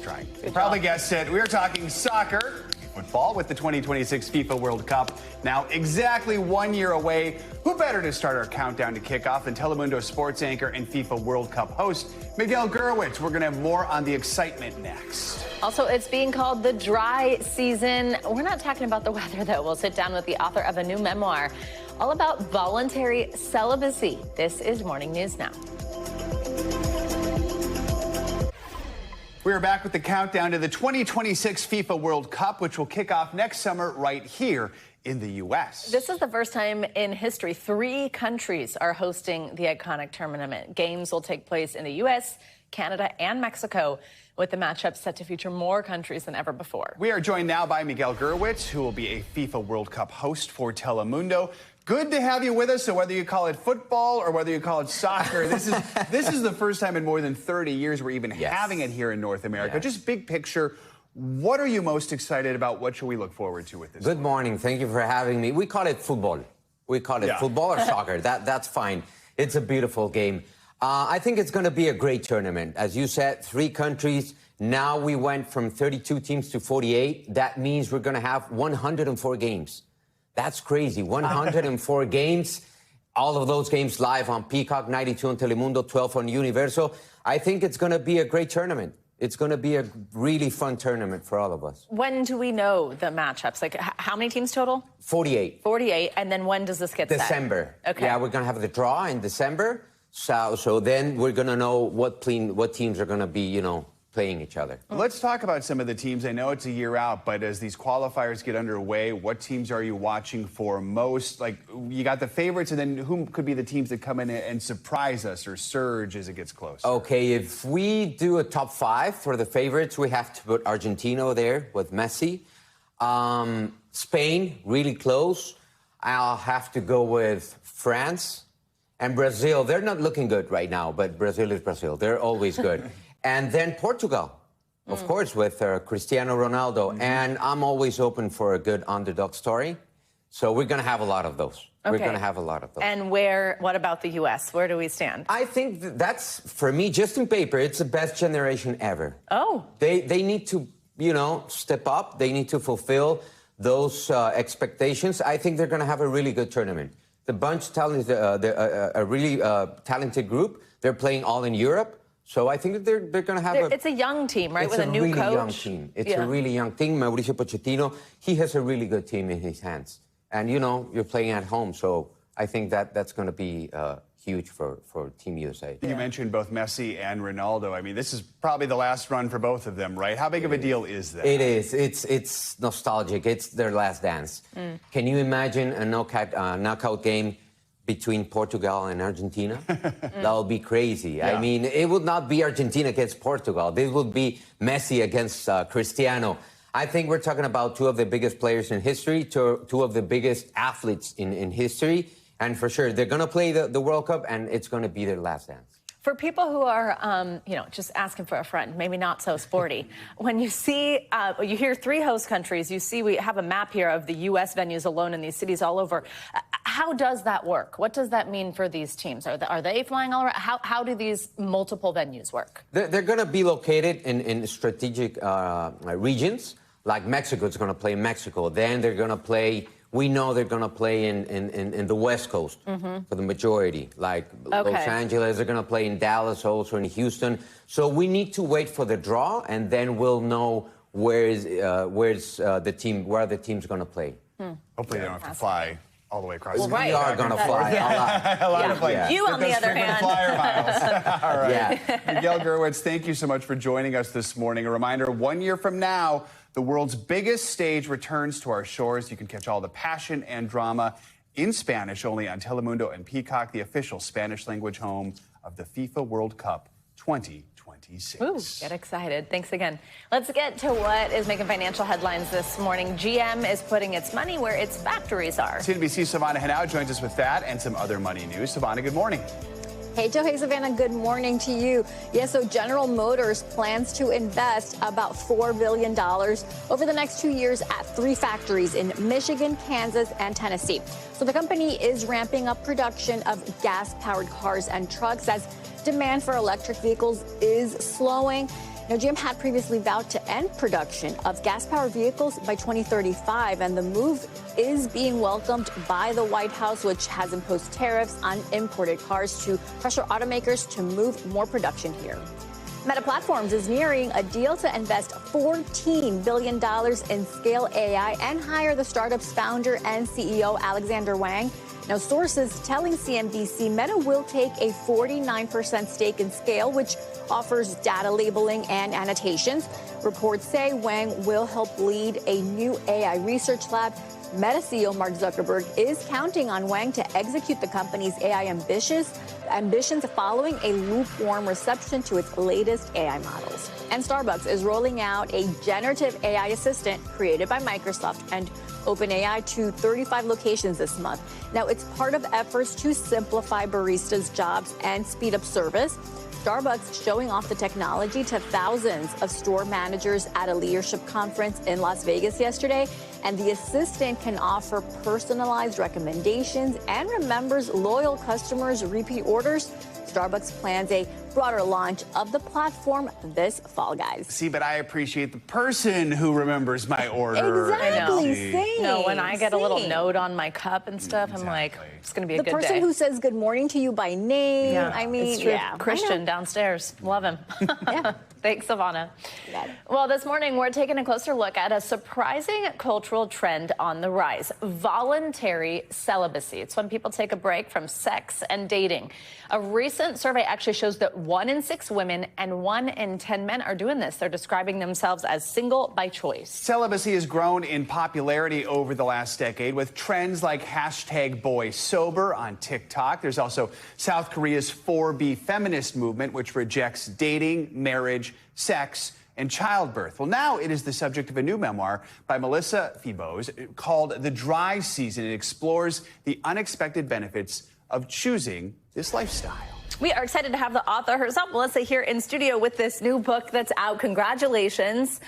Trying. You probably guessed it. We're talking soccer. Football with the 2026 FIFA World Cup now exactly 1 year away. Who better to start our countdown to kickoff than Telemundo sports anchor and FIFA World Cup host Miguel Gurwitz? We're going to have more on the excitement next. Also, it's being called the dry season. We're not talking about the weather, though. We'll sit down with the author of a new memoir all about voluntary celibacy. This is Morning News Now. We are back with the countdown to the 2026 FIFA World Cup, which will kick off next summer right here in the U.S. This is the first time in history 3 countries are hosting the iconic tournament. Games will take place in the U.S., Canada, and Mexico, with the matchup set to feature more countries than ever before. We are joined now by Miguel Gurwitz, who will be a FIFA World Cup host for Telemundo. Good to have you with us. So whether you call it football or whether you call it soccer, this is the first time in more than 30 years we're even having it here in North America. Yeah. Just big picture, what are you most excited about? What should we look forward to with this? Good morning. Thank you for having me. We call it football. We call it football or soccer. That's fine. It's a beautiful game. I think it's going to be a great tournament. As you said, 3 countries. Now we went from 32 teams to 48. That means we're going to have 104 games. That's crazy. 104 games, all of those games live on Peacock, 92 on Telemundo, 12 on Universal. I think it's going to be a great tournament. It's going to be a really fun tournament for all of us. When do we know the matchups? Like, how many teams total? 48. 48. And then when does this get set? December. Okay. Yeah, we're going to have the draw in December. So then we're going to know what teams are going to be, playing each other. Let's talk about some of the teams. I know it's a year out, but as these qualifiers get underway, what teams are you watching for most? Like, you got the favorites, and then who could be the teams that come in and surprise us or surge as it gets close? Okay, if we do a top 5 for the favorites, we have to put Argentina there with Messi. Spain, really close. I'll have to go with France. And Brazil, they're not looking good right now, but Brazil is Brazil. They're always good. And then Portugal, of course, with Cristiano Ronaldo. And I'm always open for a good underdog story. So we're going to have a lot of those. Okay. We're going to have a lot of those. And what about the U.S.? Where do we stand? I think that's, for me, just in paper, it's the best generation ever. Oh. They need to, step up. They need to fulfill those expectations. I think they're going to have a really good tournament. The bunch talented, a really talented group. They're playing all in Europe, so I think that they're going to have It's a young team, right? With a new coach. It's a really young team. It's a really young team. Mauricio Pochettino, he has a really good team in his hands, and you're playing at home, so I think that's going to be huge for Team USA. You mentioned both Messi and Ronaldo. I mean, this is probably the last run for both of them, right? How big of a deal is that? It is. It's nostalgic. It's their last dance. Can you imagine a knockout game between Portugal and Argentina? That would be crazy. Yeah. I mean, it would not be Argentina against Portugal. This would be Messi against Cristiano. I think we're talking about 2 of the biggest players in history, 2 of the biggest athletes in history. And for sure, they're going to play the World Cup, and it's going to be their last dance. For people who are, just asking for a friend, maybe not so sporty, when you see, you hear 3 host countries, we have a map here of the U.S. venues alone in these cities all over. How does that work? What does that mean for these teams? Are they flying all around? How do these multiple venues work? They're going to be located in strategic regions. Like Mexico is going to play in Mexico. Then they're going to play... We know they're going to play in the West Coast for the majority. Like Los Angeles, they're going to play in Dallas, also in Houston. So we need to wait for the draw, and then we'll know where the team's going to play. Hopefully they don't have to fly all the way across. Well, we are going to fly a lot of planes. You, on the other hand. Flyer miles. All right. Miguel Gurwitz, thank you so much for joining us this morning. A reminder, 1 year from now, the world's biggest stage returns to our shores. You can catch all the passion and drama in Spanish only on Telemundo and Peacock, the official Spanish language home of the FIFA World Cup 2026. Ooh, get excited. Thanks again. Let's get to what is making financial headlines this morning. GM is putting its money where its factories are. CNBC's Savannah Henao joins us with that and some other money news. Savannah, good morning. Hey, Joe. Hey, Savannah. Good morning to you. So General Motors plans to invest about $4 billion over the next 2 years at 3 factories in Michigan, Kansas, and Tennessee. So the company is ramping up production of gas-powered cars and trucks as demand for electric vehicles is slowing. Now, GM had previously vowed to end production of gas-powered vehicles by 2035, and the move is being welcomed by the White House, which has imposed tariffs on imported cars to pressure automakers to move more production here. Meta Platforms is nearing a deal to invest $14 billion in Scale AI and hire the startup's founder and CEO, Alexander Wang. Now, sources telling CNBC Meta will take a 49% stake in Scale, which offers data labeling and annotations. Reports say Wang will help lead a new AI research lab. Meta CEO Mark Zuckerberg is counting on Wang to execute the company's AI ambitions following a lukewarm reception to its latest AI models. And Starbucks is rolling out a generative AI assistant created by Microsoft and OpenAI to 35 locations this month. Now, it's part of efforts to simplify baristas' jobs and speed up service. Starbucks showing off the technology to thousands of store managers at a leadership conference in Las Vegas yesterday. And the assistant can offer personalized recommendations and remembers loyal customers' repeat orders. Starbucks plans a broader launch of the platform this fall, guys. See, but I appreciate the person who remembers my order. Exactly. Same. No, when I get a little note on my cup and stuff, I'm like, it's going to be a good day. The person who says good morning to you by name. Yeah, I mean, it's true. Christian downstairs. Love him. Yeah. Thanks, Savannah. Well, this morning we're taking a closer look at a surprising cultural trend on the rise: voluntary celibacy. It's when people take a break from sex and dating. A recent survey actually shows that 1 in 6 women and 1 in 10 men are doing this. They're describing themselves as single by choice. Celibacy has grown in popularity over the last decade with trends like #BoySober on TikTok. There's also South Korea's 4B feminist movement, which rejects dating, marriage, sex, and childbirth. Well, now it is the subject of a new memoir by Melissa Febos called The Dry Season. It explores the unexpected benefits of choosing this lifestyle. We are excited to have the author herself, Melissa, here in studio with this new book that's out. Congratulations.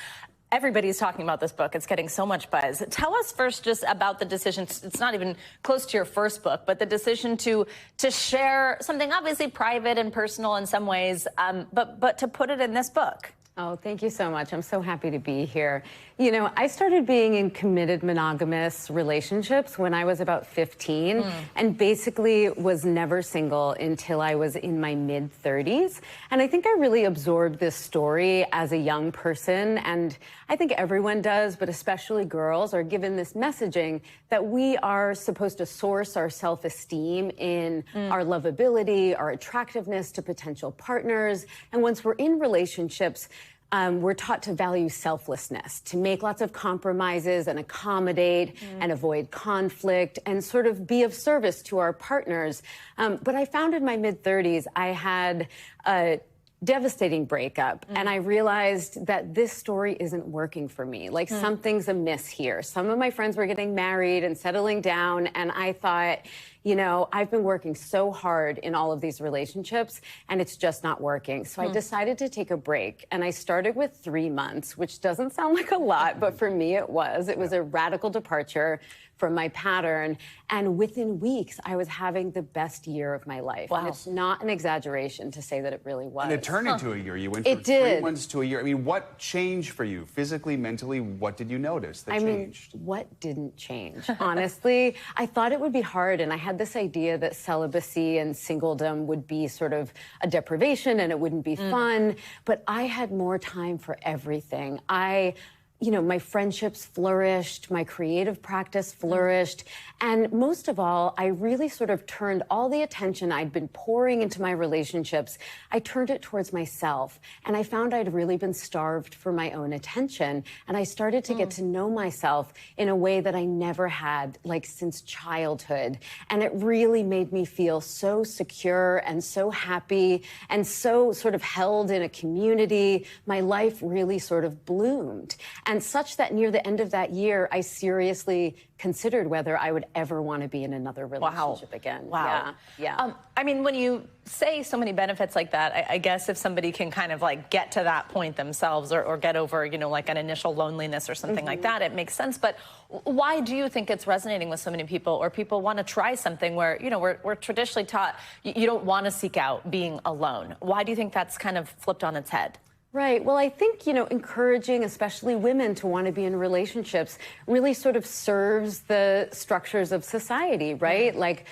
Everybody's talking about this book. It's getting so much buzz. Tell us first just about the decision. It's not even close to your first book, but the decision to share something obviously private and personal in some ways, but to put it in this book. Oh, thank you so much. I'm so happy to be here. You know, I started being in committed monogamous relationships when I was about 15 and basically was never single until I was in my mid-30s. And I think I really absorbed this story as a young person, and I think everyone does, but especially girls are given this messaging that we are supposed to source our self-esteem in our lovability, our attractiveness to potential partners. And once we're in relationships, we're taught to value selflessness, to make lots of compromises and accommodate and avoid conflict and sort of be of service to our partners. But I found in my mid-30s, I had a devastating breakup, and I realized that this story isn't working for me. Like something's amiss here. Some of my friends were getting married and settling down, and I thought, you know, I've been working so hard in all of these relationships and it's just not working. So I decided to take a break, and I started with 3 months, which doesn't sound like a lot, but for me it was. It was a radical departure from my pattern. And within weeks, I was having the best year of my life. Wow. And it's not an exaggeration to say that it really was. And it turned into a year. You went from 3 months to a year. I mean, what changed for you physically, mentally? What did you notice that changed? I mean, what didn't change? Honestly, I thought it would be hard, and I had this idea that celibacy and singledom would be sort of a deprivation and it wouldn't be fun, but I had more time for everything. You know, my friendships flourished, my creative practice flourished, and most of all, I really sort of turned all the attention I'd been pouring into my relationships, I turned it towards myself, and I found I'd really been starved for my own attention, and I started to get to know myself in a way that I never had, like, since childhood, and it really made me feel so secure and so happy and so sort of held in a community. My life really sort of bloomed. And such that near the end of that year, I seriously considered whether I would ever want to be in another relationship again. Wow. Yeah. I mean, when you say so many benefits like that, I guess if somebody can kind of like get to that point themselves or get over, you know, like an initial loneliness or something like that, it makes sense. But why do you think it's resonating with so many people, or people want to try something where, you know, we're traditionally taught you don't want to seek out being alone? Why do you think that's kind of flipped on its head? Right. Well, I think, you know, encouraging especially women to want to be in relationships really sort of serves the structures of society, right? Like,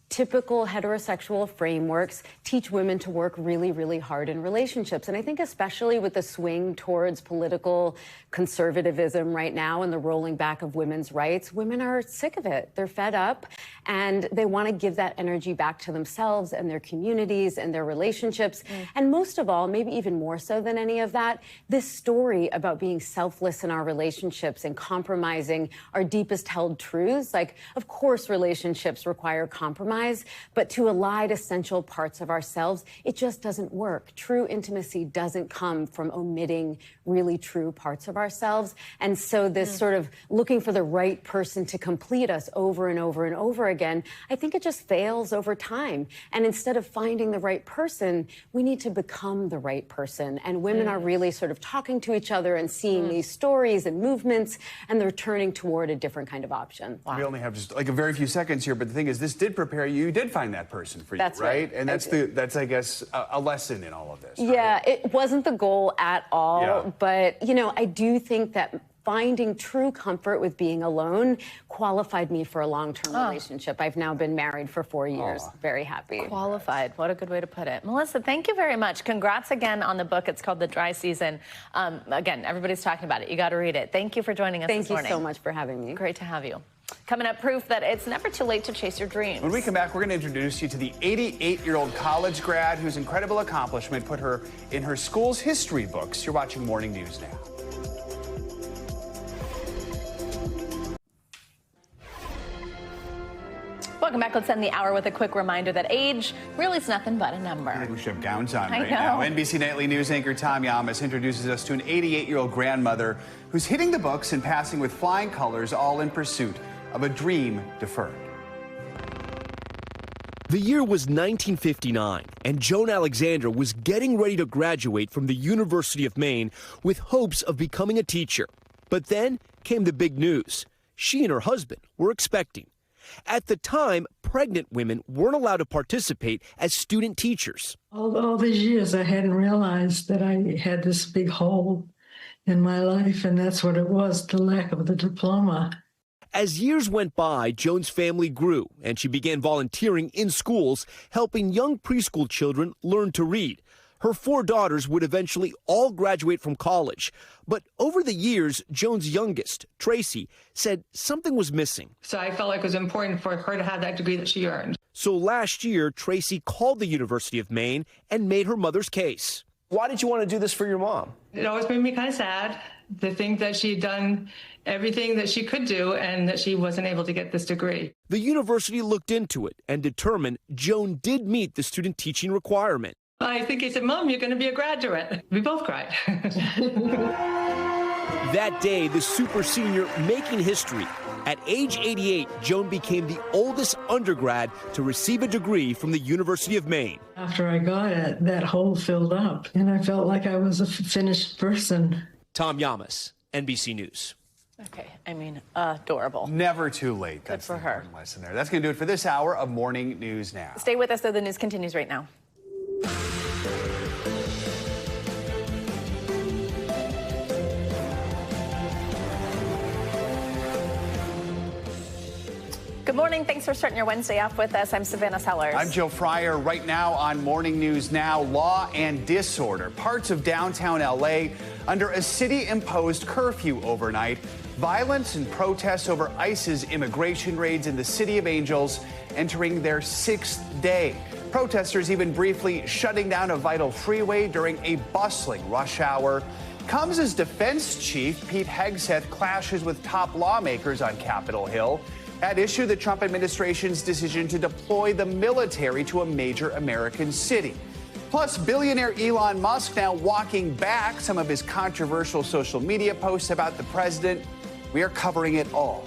typical heterosexual frameworks teach women to work really, really hard in relationships. And I think especially with the swing towards political conservatism right now and the rolling back of women's rights, women are sick of it. They're fed up, and they want to give that energy back to themselves and their communities and their relationships. And most of all, maybe even more so than any of that, this story about being selfless in our relationships and compromising our deepest held truths. Like, of course, relationships require compromise, but to elide essential parts of ourselves, it just doesn't work. True intimacy doesn't come from omitting really true parts of ourselves. And so this sort of looking for the right person to complete us over and over and over again, I think it just fails over time. And instead of finding the right person, we need to become the right person. And women are really sort of talking to each other and seeing these stories and movements, and they're turning toward a different kind of option. Wow. We only have just like a very few seconds here, but the thing is, this did prepare you. You did find that person for you, That's right? And that's I guess a lesson in all of this. Yeah, it wasn't the goal at all, but you know, I do think that finding true comfort with being alone qualified me for a long-term relationship. I've now been married for 4 years. Very happy. Qualified. What a good way to put it. Melissa, thank you very much. Congrats again on the book. It's called The Dry Season. Again, everybody's talking about it. You got to read it. Thank you for joining us this morning. Thank you so much for having me. Great to have you. Coming up, proof that it's never too late to chase your dreams. When we come back, we're going to introduce you to the 88-year-old college grad whose incredible accomplishment put her in her school's history books. You're watching Morning News Now. Welcome back. Let's end the hour with a quick reminder that age really is nothing but a number. I think we should have gowns on right know. now. NBC Nightly News anchor Tom Yamas introduces us to an 88-year-old grandmother who's hitting the books and passing with flying colors, all in pursuit of a dream deferred. The year was 1959, and Joan Alexander was getting ready to graduate from the University of Maine with hopes of becoming a teacher. But then came the big news. She and her husband were expecting. At the time, pregnant women weren't allowed to participate as student teachers. All these years, I hadn't realized that I had this big hole in my life, and that's what it was, the lack of the diploma. As years went by, Joan's family grew, and she began volunteering in schools, helping young preschool children learn to read. Her 4 daughters would eventually all graduate from college. But over the years, Joan's youngest, Tracy, said something was missing. So I felt like it was important for her to have that degree that she earned. So last year, Tracy called the University of Maine and made her mother's case. Why did you want to do this for your mom? It always made me kind of sad to think that she had done everything that she could do and that she wasn't able to get this degree. The university looked into it and determined Joan did meet the student teaching requirement. I think he said, Mom, you're going to be a graduate. We both cried. That day, the super senior making history. At age 88, Joan became the oldest undergrad to receive a degree from the University of Maine. After I got it, that hole filled up, and I felt like I was a finished person. Tom Yamas, NBC News. Okay, I mean, adorable. Never too late. Good for her. Lesson there. That's going to do it for this hour of Morning News Now. Stay with us, though. The news continues right now. Good morning. Thanks for starting your Wednesday off with us. I'm Savannah Sellers. I'm Joe Fryer. Right now on Morning News Now, law and disorder. Parts of downtown L.A. under a city-imposed curfew overnight. Violence and protests over ICE's immigration raids in the City of Angels entering their 6th day. Protesters even briefly shutting down a vital freeway during a bustling rush hour. Comes as defense chief Pete Hegseth clashes with top lawmakers on Capitol Hill. At issue, the Trump administration's decision to deploy the military to a major American city. Plus, billionaire Elon Musk now walking back some of his controversial social media posts about the president. We are covering it all.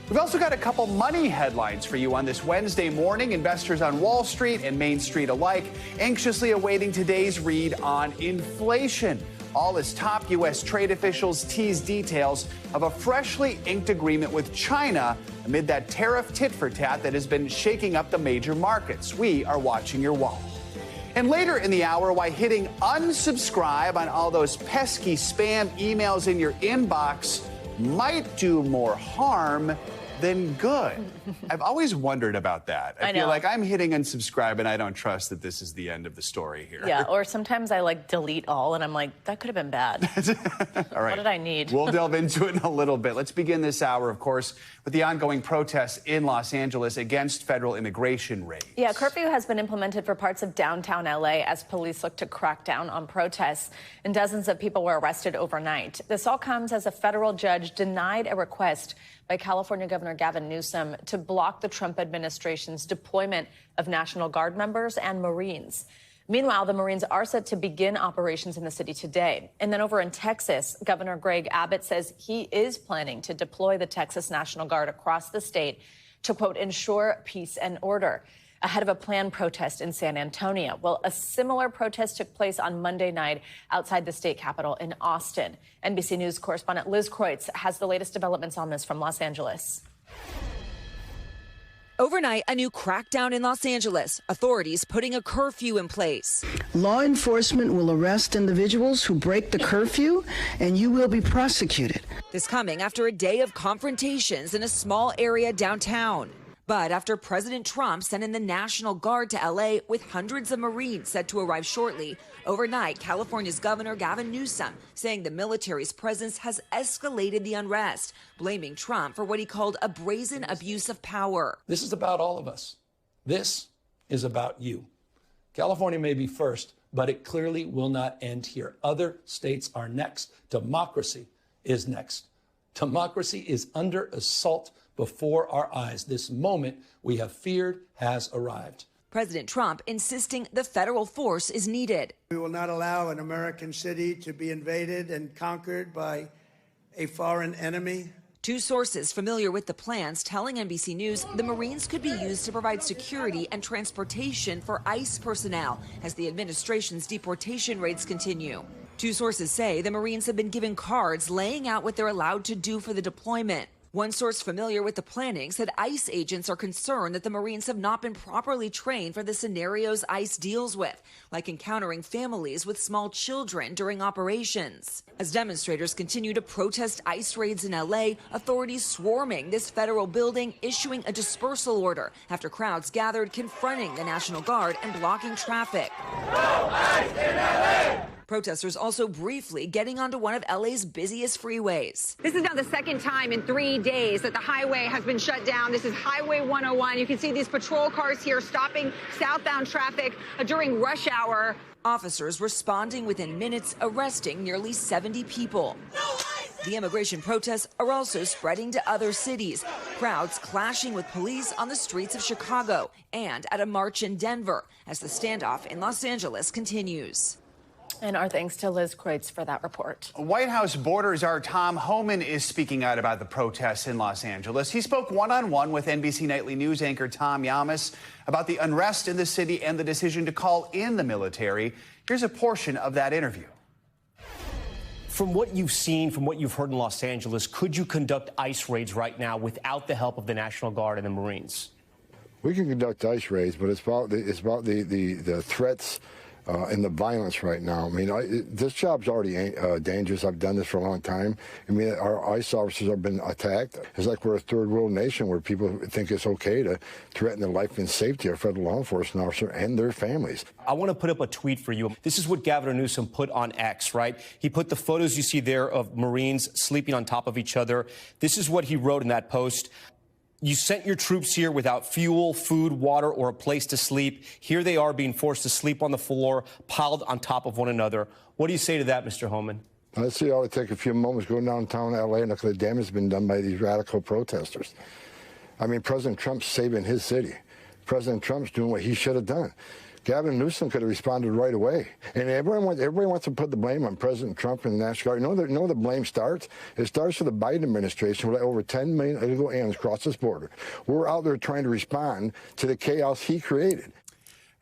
We've also got a couple money headlines for you on this Wednesday morning. Investors on Wall Street and Main Street alike anxiously awaiting today's read on inflation. All as top U.S. trade officials tease details of a freshly inked agreement with China amid that tariff tit-for-tat that has been shaking up the major markets. We are watching your wallet. And later in the hour, why hitting unsubscribe on all those pesky spam emails in your inbox might do more harm than good. I've always wondered about that. I feel like I'm hitting unsubscribe and I don't trust that this is the end of the story here. Yeah, or sometimes I like delete all and I'm like, that could have been bad. All right. What did I need? We'll delve into it in a little bit. Let's begin this hour, of course, with the ongoing protests in Los Angeles against federal immigration raids. Yeah, curfew has been implemented for parts of downtown L.A. as police look to crack down on protests, and dozens of people were arrested overnight. This all comes as a federal judge denied a request by California Governor Gavin Newsom to block the Trump administration's deployment of National Guard members and Marines. Meanwhile, the Marines are set to begin operations in the city today. And then over in Texas, Governor Greg Abbott says he is planning to deploy the Texas National Guard across the state to, quote, ensure peace and order, ahead of a planned protest in San Antonio. Well, a similar protest took place on Monday night outside the state capitol in Austin. NBC News correspondent Liz Kreutz has the latest developments on this from Los Angeles. Overnight, a new crackdown in Los Angeles. Authorities putting a curfew in place. Law enforcement will arrest individuals who break the curfew, and you will be prosecuted. This coming after a day of confrontations in a small area downtown. But after President Trump sent in the National Guard to L.A. with hundreds of Marines set to arrive shortly, overnight, California's Governor Gavin Newsom saying the military's presence has escalated the unrest, blaming Trump for what he called a brazen abuse of power. This is about all of us. This is about you. California may be first, but it clearly will not end here. Other states are next. Democracy is next. Democracy is under assault before our eyes. This moment we have feared has arrived. President Trump insisting the federal force is needed. We will not allow an American city to be invaded and conquered by a foreign enemy. Two sources familiar with the plans telling NBC News the Marines could be used to provide security and transportation for ICE personnel as the administration's deportation raids continue. Two sources say the Marines have been given cards laying out what they're allowed to do for the deployment. One source familiar with the planning said ICE agents are concerned that the Marines have not been properly trained for the scenarios ICE deals with, like encountering families with small children during operations. As demonstrators continue to protest ICE raids in LA, authorities swarming this federal building, issuing a dispersal order after crowds gathered confronting the National Guard and blocking traffic. No ICE in LA! Protesters also briefly getting onto one of LA's busiest freeways. This is now the second time in 3 days that the highway has been shut down. This is Highway 101. You can see these patrol cars here stopping southbound traffic during rush hour. Officers responding within minutes, arresting nearly 70 people. The immigration protests are also spreading to other cities. Crowds clashing with police on the streets of Chicago and at a march in Denver as the standoff in Los Angeles continues. And our thanks to Liz Kreutz for that report. White House border czar Tom Homan is speaking out about the protests in Los Angeles. He spoke one-on-one with NBC Nightly News anchor Tom Yamas about the unrest in the city and the decision to call in the military. Here's a portion of that interview. From what you've seen, from what you've heard in Los Angeles, could you conduct ICE raids right now without the help of the National Guard and the Marines? We can conduct ICE raids, but it's about the threats and the violence right now. I mean, this job's already dangerous. I've done this for a long time. I mean, our ICE officers have been attacked. It's like we're a third world nation where people think it's okay to threaten the life and safety of federal law enforcement officers and their families. I want to put up a tweet for you. This is what Governor Newsom put on X, right? He put the photos you see there of Marines sleeping on top of each other. This is what he wrote in that post. You sent your troops here without fuel, food, water, or a place to sleep. Here they are being forced to sleep on the floor, piled on top of one another. What do you say to that, Mr. Homan? I'd say I ought to take a few moments, go downtown L.A. and look at the damage that's been done by these radical protesters. I mean, President Trump's saving his city. President Trump's doing what he should have done. Gavin Newsom could have responded right away. And everybody wants to put the blame on President Trump and the National Guard. You know the blame starts? It starts with the Biden administration, where over 10 million illegal aliens cross this border. We're out there trying to respond to the chaos he created.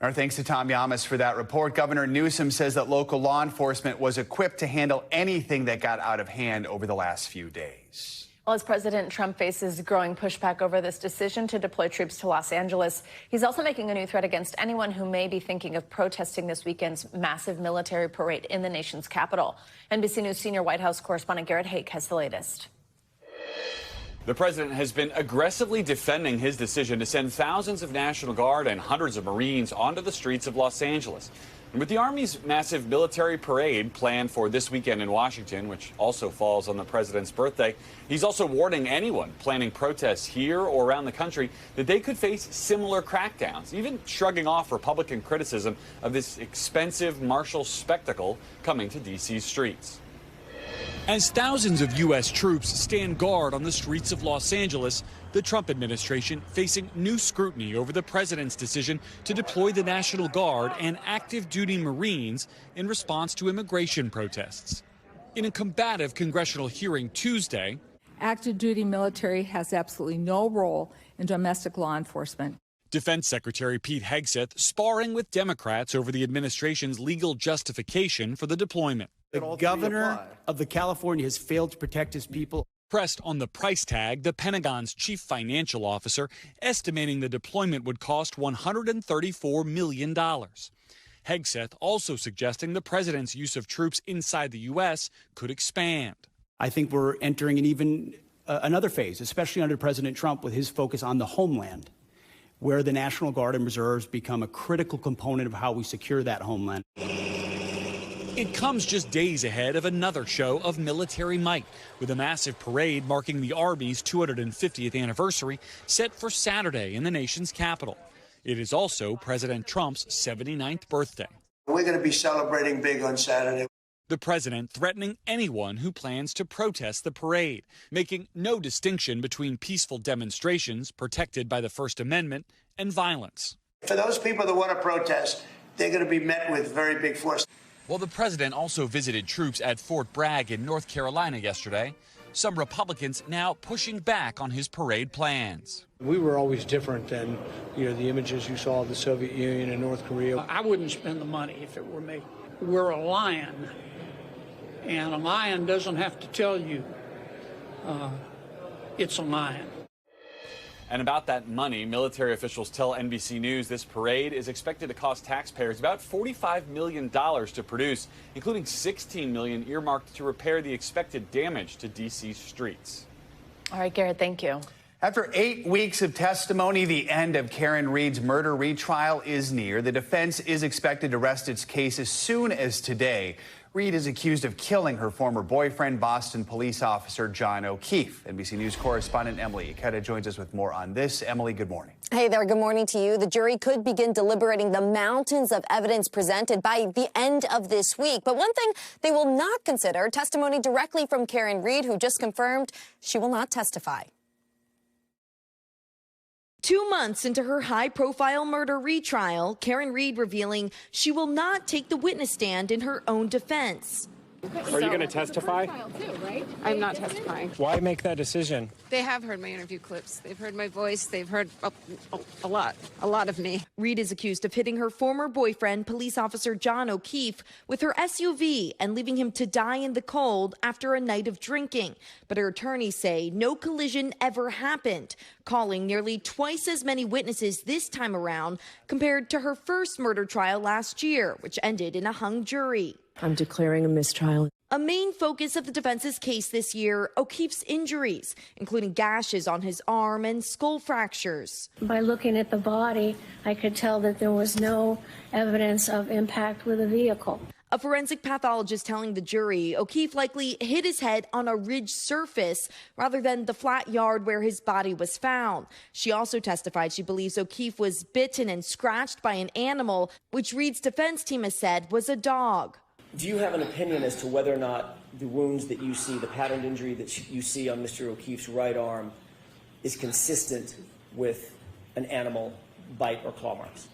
Our thanks to Tom Yamas for that report. Governor Newsom says that local law enforcement was equipped to handle anything that got out of hand over the last few days. Well, as President Trump faces growing pushback over this decision to deploy troops to Los Angeles, he's also making a new threat against anyone who may be thinking of protesting this weekend's massive military parade in the nation's capital. NBC News senior White House correspondent Garrett Haake has the latest. The president has been aggressively defending his decision to send thousands of National Guard and hundreds of Marines onto the streets of Los Angeles. And with the Army's massive military parade planned for this weekend in Washington, which also falls on the president's birthday, he's also warning anyone planning protests here or around the country that they could face similar crackdowns, even shrugging off Republican criticism of this expensive martial spectacle coming to D.C.'s streets. As thousands of U.S. troops stand guard on the streets of Los Angeles, the Trump administration facing new scrutiny over the president's decision to deploy the National Guard and active duty Marines in response to immigration protests. In a combative congressional hearing Tuesday, active duty military has absolutely no role in domestic law enforcement. Defense Secretary Pete Hegseth sparring with Democrats over the administration's legal justification for the deployment. The governor of California has failed to protect his people. Pressed on the price tag, the Pentagon's chief financial officer estimating the deployment would cost $134 million. Hegseth also suggesting the president's use of troops inside the U.S. could expand. I think we're entering an even another phase, especially under President Trump, with his focus on the homeland, where the National Guard and reserves become a critical component of how we secure that homeland. It comes just days ahead of another show of military might, with a massive parade marking the Army's 250th anniversary set for Saturday in the nation's capital. It is also President Trump's 79th birthday. We're going to be celebrating big on Saturday. The president threatening anyone who plans to protest the parade, making no distinction between peaceful demonstrations protected by the First Amendment and violence. For those people that want to protest, they're going to be met with very big force. Well, the president also visited troops at Fort Bragg in North Carolina yesterday. Some Republicans now pushing back on his parade plans. We were always different than, the images you saw of the Soviet Union and North Korea. I wouldn't spend the money if it were me. We're a lion, and a lion doesn't have to tell you it's a lion. And about that money, military officials tell NBC News this parade is expected to cost taxpayers about $45 million to produce, including $16 million earmarked to repair the expected damage to D.C. streets. All right, Garrett, thank you. After 8 weeks of testimony, the end of Karen Reed's murder retrial is near. The defense is expected to rest its case as soon as today. Reed is accused of killing her former boyfriend, Boston police officer John O'Keefe. NBC News correspondent Emily Ikeda joins us with more on this. Emily, good morning. Hey there, good morning to you. The jury could begin deliberating the mountains of evidence presented by the end of this week. But one thing they will not consider, testimony directly from Karen Reed, who just confirmed she will not testify. 2 months into her high-profile murder retrial, Karen Reed revealing she will not take the witness stand in her own defense. Are you going to testify? I'm not testifying. Why make that decision? They have heard my interview clips. They've heard my voice. They've heard a lot of me. Reed is accused of hitting her former boyfriend, police officer John O'Keefe, with her SUV and leaving him to die in the cold after a night of drinking. But her attorneys say no collision ever happened, calling nearly twice as many witnesses this time around compared to her first murder trial last year, which ended in a hung jury. I'm declaring a mistrial. A main focus of the defense's case this year, O'Keefe's injuries, including gashes on his arm and skull fractures. By looking at the body, I could tell that there was no evidence of impact with a vehicle. A forensic pathologist telling the jury O'Keefe likely hit his head on a ridged surface rather than the flat yard where his body was found. She also testified she believes O'Keefe was bitten and scratched by an animal, which Reed's defense team has said was a dog. Do you have an opinion as to whether or not the wounds that you see, the patterned injury that you see on Mr. O'Keefe's right arm, is consistent with an animal bite or claw marks?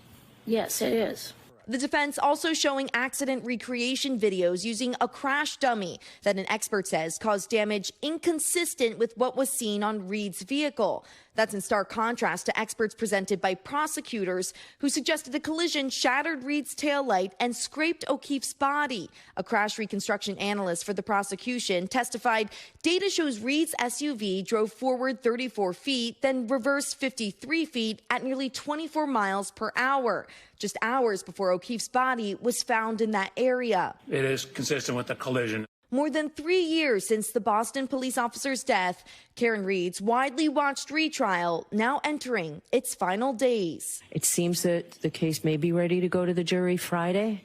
Yes, it is. The defense also showing accident recreation videos using a crash dummy that an expert says caused damage inconsistent with what was seen on Reed's vehicle. That's in stark contrast to experts presented by prosecutors who suggested the collision shattered Reed's taillight and scraped O'Keefe's body. A crash reconstruction analyst for the prosecution testified data shows Reed's SUV drove forward 34 feet, then reversed 53 feet at nearly 24 miles per hour, just hours before O'Keefe's body was found in that area. It is consistent with the collision. More than 3 years since the Boston police officer's death, Karen Reed's widely watched retrial now entering its final days. It seems that the case may be ready to go to the jury Friday,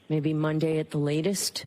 maybe Monday at the latest.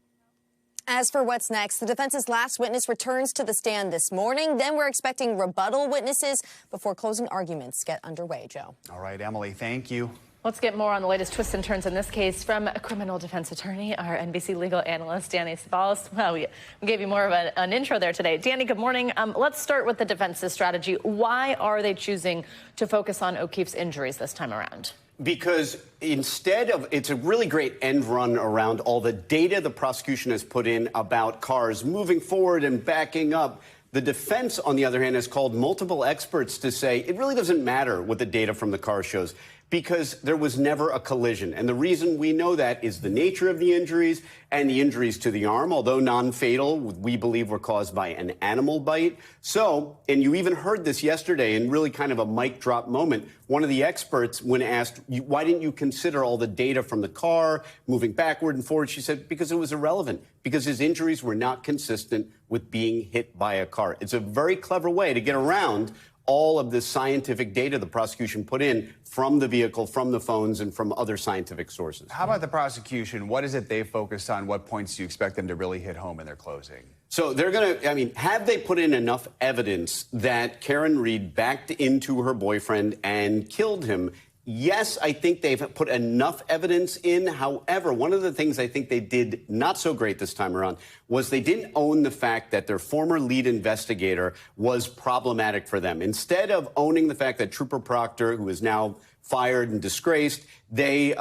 As for what's next, the defense's last witness returns to the stand this morning. Then we're expecting rebuttal witnesses before closing arguments get underway, Joe. All right, Emily, thank you. Let's get more on the latest twists and turns in this case from a criminal defense attorney, our NBC legal analyst, Danny Sabalos. Well, we gave you more of an intro there today. Danny, good morning. Let's start with the defense's strategy. Why are they choosing to focus on O'Keefe's injuries this time around? Because instead of, it's a really great end run around all the data the prosecution has put in about cars moving forward and backing up. The defense, on the other hand, has called multiple experts to say it really doesn't matter what the data from the car shows. because there was never a collision. And the reason we know that is the nature of the injuries and the injuries to the arm, although non-fatal, we believe were caused by an animal bite. So, and you even heard this yesterday in really kind of a mic drop moment, one of the experts, when asked, why didn't you consider all the data from the car moving backward and forward? She said, because it was irrelevant, because his injuries were not consistent with being hit by a car. It's a very clever way to get around all of this scientific data the prosecution put in from the vehicle, from the phones, and from other scientific sources. How about the prosecution? What is it they focused on? What points do you expect them to really hit home in their closing? So they're going to, I mean, have they put in enough evidence that Karen Reed backed into her boyfriend and killed him? Yes, I think they've put enough evidence in. However, one of the things I think they did not so great this time around was they didn't own the fact that their former lead investigator was problematic for them. Instead of owning the fact that Trooper Proctor, who is now fired and disgraced, they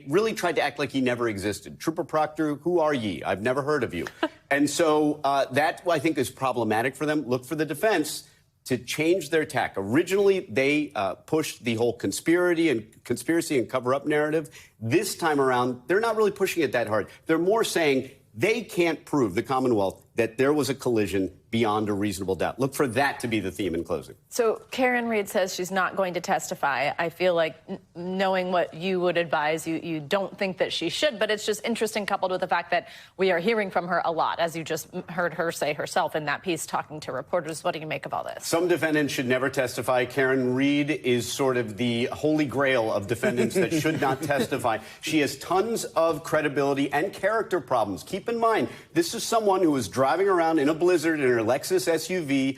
really tried to act like he never existed. Trooper Proctor, who are ye? I've never heard of you. And so that, I think, is problematic for them. Look for the defense to change their tack. Originally, they pushed the whole conspiracy and cover-up narrative. This time around, they're not really pushing it that hard. They're more saying they can't prove, the Commonwealth, that there was a collision beyond a reasonable doubt. Look for that to be the theme in closing. So Karen Reed says she's not going to testify. I feel like knowing what you would advise, you don't think that she should, but it's just interesting coupled with the fact that we are hearing from her a lot, as you just heard her say herself in that piece talking to reporters. What do you make of all this? Some defendants should never testify. Karen Reed is sort of the holy grail of defendants that should not testify. She has tons of credibility and character problems. Keep in mind, this is someone who was driving around in a blizzard in her Lexus SUV,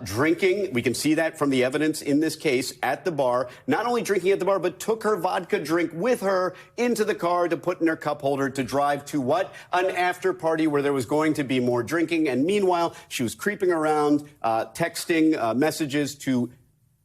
drinking. We can see that from the evidence in this case at the bar. Not only drinking at the bar, but took her vodka drink with her into the car to put in her cup holder to drive to what? An after party where there was going to be more drinking. And meanwhile, she was creeping around, texting messages to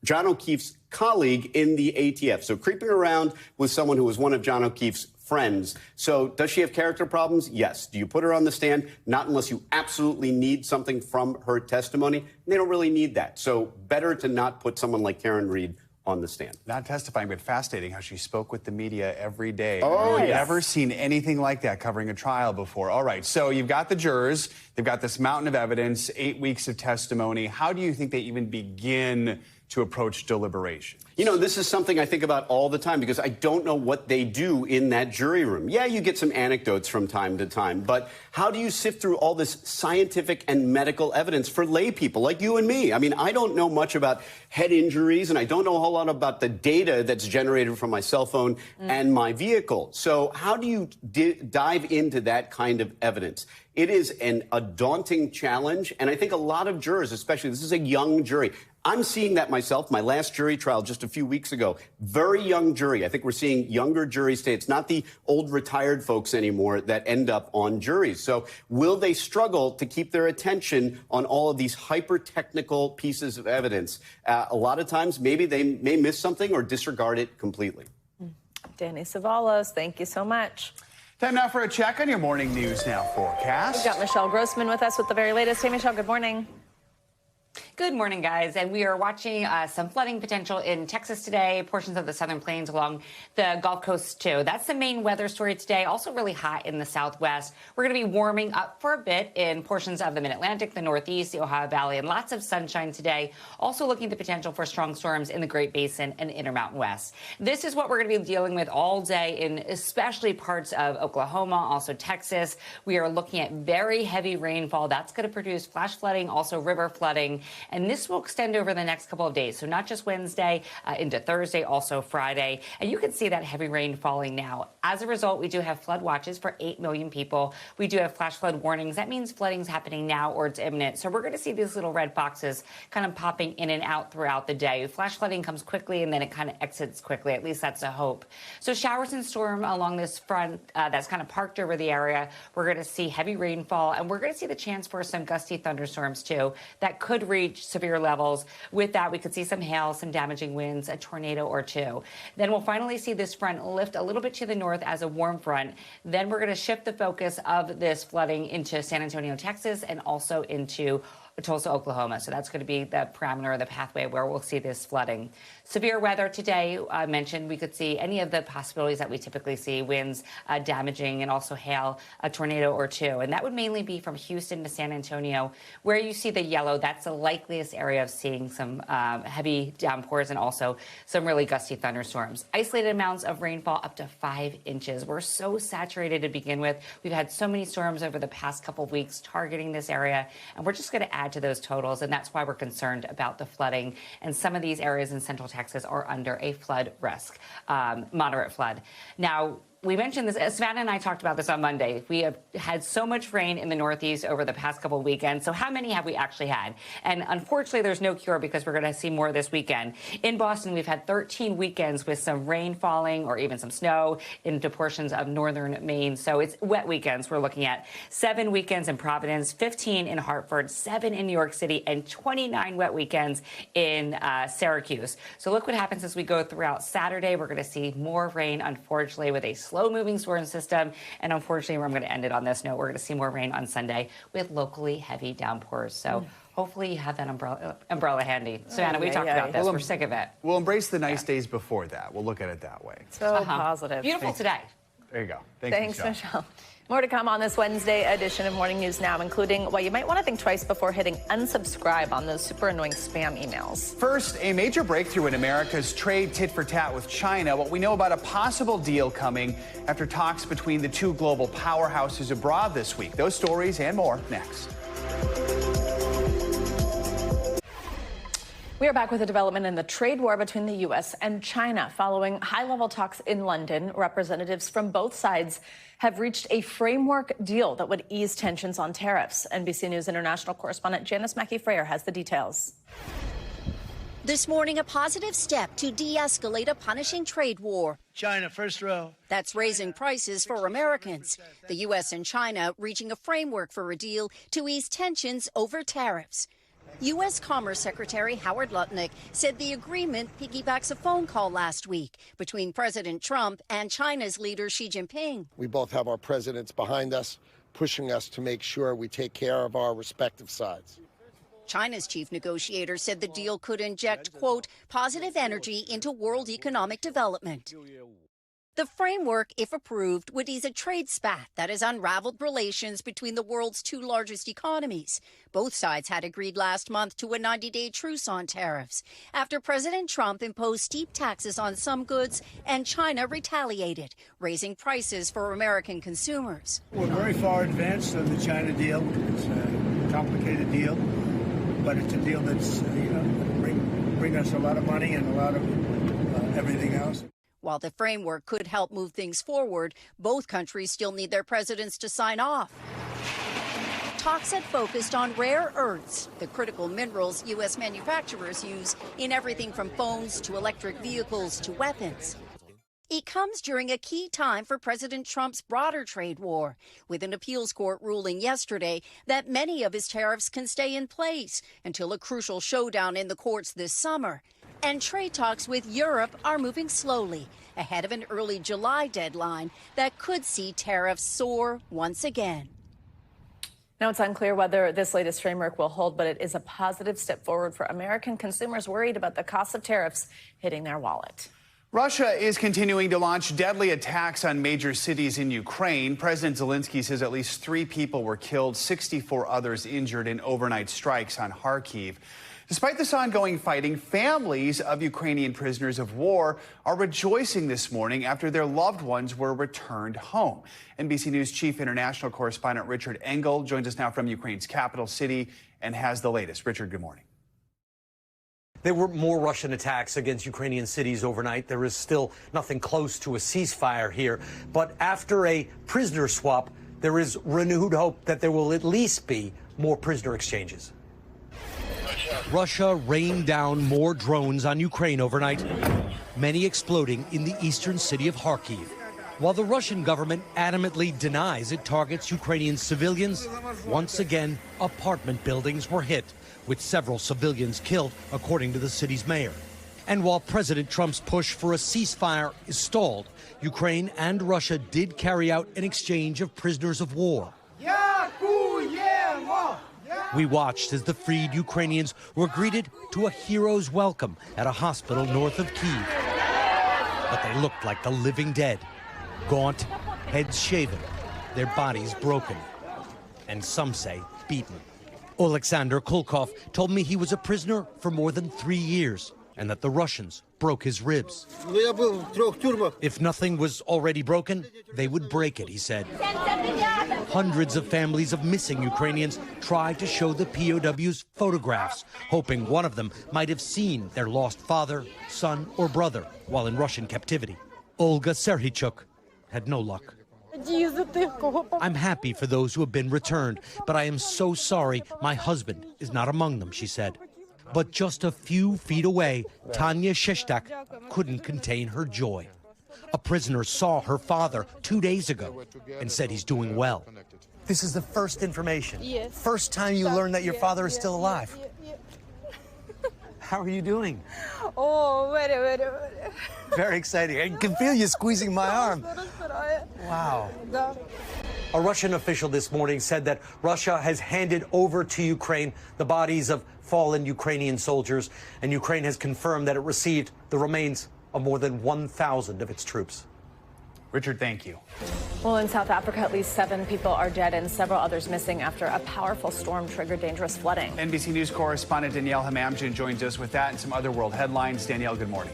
John O'Keefe's colleague in the ATF. So creeping around with someone who was one of John O'Keefe's friends. So does she have character problems? Yes. Do you put her on the stand? Not unless you absolutely need something from her testimony. They don't really need that. So better to not put someone like Karen Reed on the stand. Not testifying, but fascinating how she spoke with the media every day. Oh, I've yes. never seen anything like that covering a trial before. All right, so you've got the jurors. They've got this mountain of evidence, 8 weeks of testimony. How do you think they even begin to approach deliberation? You know, this is something I think about all the time because I don't know what they do in that jury room. Yeah, you get some anecdotes from time to time, but how do you sift through all this scientific and medical evidence for lay people like you and me? I mean, I don't know much about head injuries, and I don't know a whole lot about the data that's generated from my cell phone and my vehicle. So how do you dive into that kind of evidence? It is a daunting challenge, and I think a lot of jurors, especially, this is a young jury. I'm seeing that myself. My last jury trial just a few weeks ago, very young jury. I think we're seeing younger juries today. It's not the old retired folks anymore that end up on juries. So will they struggle to keep their attention on all of these hyper-technical pieces of evidence? A lot of times, maybe they may miss something or disregard it completely. Danny Savalos, thank you so much. Time now for a check on your morning news now forecast. We've got Michelle Grossman with us with the very latest. Hey, Michelle, good morning. Good morning, guys. And we are watching some flooding potential in Texas today, portions of the southern plains along the Gulf Coast, too. That's the main weather story today. Also really hot in the southwest. We're going to be warming up for a bit in portions of the mid-Atlantic, the northeast, the Ohio Valley, and lots of sunshine today. Also looking at the potential for strong storms in the Great Basin and Intermountain West. This is what we're going to be dealing with all day in especially parts of Oklahoma, also Texas. We are looking at very heavy rainfall. That's going to produce flash flooding, also river flooding. And this will extend over the next couple of days. So not just Wednesday into Thursday, also Friday. And you can see that heavy rain falling now. As a result, we do have flood watches for 8 million people. We do have flash flood warnings. That means flooding's happening now or it's imminent. So we're going to see these little red boxes kind of popping in and out throughout the day. Flash flooding comes quickly and then it kind of exits quickly. At least that's a hope. So showers and storm along this front that's kind of parked over the area. We're going to see heavy rainfall and we're going to see the chance for some gusty thunderstorms too that could reach severe levels. With that, we could see some hail, some damaging winds, a tornado or two. Then we'll finally see this front lift a little bit to the north as a warm front. Then we're going to shift the focus of this flooding into San Antonio, Texas, and also into Tulsa, Oklahoma. So that's going to be the parameter or the pathway where we'll see this flooding. Severe weather today, I mentioned we could see any of the possibilities that we typically see, winds damaging, and also hail, a tornado or two. And that would mainly be from Houston to San Antonio, where you see the yellow. That's the likeliest area of seeing some heavy downpours and also some really gusty thunderstorms. Isolated amounts of rainfall up to 5 inches. We're so saturated to begin with. We've had so many storms over the past couple of weeks targeting this area, and we're just going to add to those totals, and that's why we're concerned about the flooding. And some of these areas in Central Texas are under a flood risk, moderate flood. Now, we mentioned this, Savannah and I talked about this on Monday. We have had so much rain in the Northeast over the past couple of weekends. So how many have we actually had? And unfortunately, there's no cure because we're going to see more this weekend. In Boston, we've had 13 weekends with some rain falling or even some snow into portions of northern Maine. So it's wet weekends we're looking at. 7 weekends in Providence, 15 in Hartford, 7 in New York City, and 29 wet weekends in Syracuse. So look what happens as we go throughout Saturday. We're going to see more rain, unfortunately, with a slow-moving storm system. And unfortunately, I'm going to end it on this note. We're going to see more rain on Sunday with locally heavy downpours. So hopefully you have that umbrella handy. Savannah, we talked about this. We're sick of it. We'll embrace the nice days before that. We'll look at it that way. So positive. Beautiful today. There you go. Thanks, Michelle. More to come on this Wednesday edition of Morning News Now, including why you might want to think twice before hitting unsubscribe on those super annoying spam emails. First, a major breakthrough in America's trade tit-for-tat with China. What we know about a possible deal coming after talks between the two global powerhouses abroad this week. Those stories and more next. We are back with a development in the trade war between the U.S. and China. Following high-level talks in London, representatives from both sides have reached a framework deal that would ease tensions on tariffs. NBC News international correspondent Janice Mackey-Frayer has the details. This morning, a positive step to de-escalate a punishing trade war. China, first row. That's raising prices for Americans. The U.S. and China reaching a framework for a deal to ease tensions over tariffs. U.S. Commerce Secretary Howard Lutnick said the agreement piggybacks a phone call last week between President Trump and China's leader Xi Jinping. We both have our presidents behind us, pushing us to make sure we take care of our respective sides. China's chief negotiator said the deal could inject, quote, positive energy into world economic development. The framework, if approved, would ease a trade spat that has unraveled relations between the world's two largest economies. Both sides had agreed last month to a 90-day truce on tariffs after President Trump imposed steep taxes on some goods and China retaliated, raising prices for American consumers. We're very far advanced on the China deal. It's a complicated deal, but it's a deal that's bring us a lot of money and a lot of everything else. While the framework could help move things forward, both countries still need their presidents to sign off. Talks had focused on rare earths, the critical minerals U.S. manufacturers use in everything from phones to electric vehicles to weapons. It comes during a key time for President Trump's broader trade war, with an appeals court ruling yesterday that many of his tariffs can stay in place until a crucial showdown in the courts this summer. And trade talks with Europe are moving slowly, ahead of an early July deadline that could see tariffs soar once again. Now, it's unclear whether this latest framework will hold, but it is a positive step forward for American consumers worried about the cost of tariffs hitting their wallet. Russia is continuing to launch deadly attacks on major cities in Ukraine. President Zelensky says at least 3 people were killed, 64 others injured in overnight strikes on Kharkiv. Despite this ongoing fighting, families of Ukrainian prisoners of war are rejoicing this morning after their loved ones were returned home. NBC News chief international correspondent Richard Engel joins us now from Ukraine's capital city and has the latest. Richard, good morning. There were more Russian attacks against Ukrainian cities overnight. There is still nothing close to a ceasefire here. But after a prisoner swap, there is renewed hope that there will at least be more prisoner exchanges. Russia rained down more drones on Ukraine overnight, many exploding in the eastern city of Kharkiv. While the Russian government adamantly denies it targets Ukrainian civilians, once again, apartment buildings were hit, with several civilians killed, according to the city's mayor. And while President Trump's push for a ceasefire is stalled, Ukraine and Russia did carry out an exchange of prisoners of war. We watched as the freed Ukrainians were greeted to a hero's welcome at a hospital north of Kyiv. But they looked like the living dead, gaunt, heads shaven, their bodies broken, and some say beaten. Alexander Kulkov told me he was a prisoner for more than 3 years and that the Russians broke his ribs. If nothing was already broken, they would break it, he said. Hundreds of families of missing Ukrainians tried to show the POWs photographs, hoping one of them might have seen their lost father, son, or brother while in Russian captivity. Olga Serhichuk had no luck. I'm happy for those who have been returned, but I am so sorry my husband is not among them, she said. But just a few feet away, Tanya Shestak couldn't contain her joy. A prisoner saw her father 2 days ago and said he's doing well. This is the first information. Yes. First time you learned that your father is still alive. How are you doing? Oh, very. Very exciting. I can feel you squeezing my arm. Wow. A Russian official this morning said that Russia has handed over to Ukraine the bodies of fallen Ukrainian soldiers, and Ukraine has confirmed that it received the remains of more than 1,000 of its troops. Richard, thank you. Well, in South Africa, at least 7 people are dead and several others missing after a powerful storm triggered dangerous flooding. NBC News correspondent Danielle Hamamjian joins us with that and some other world headlines. Danielle, good morning.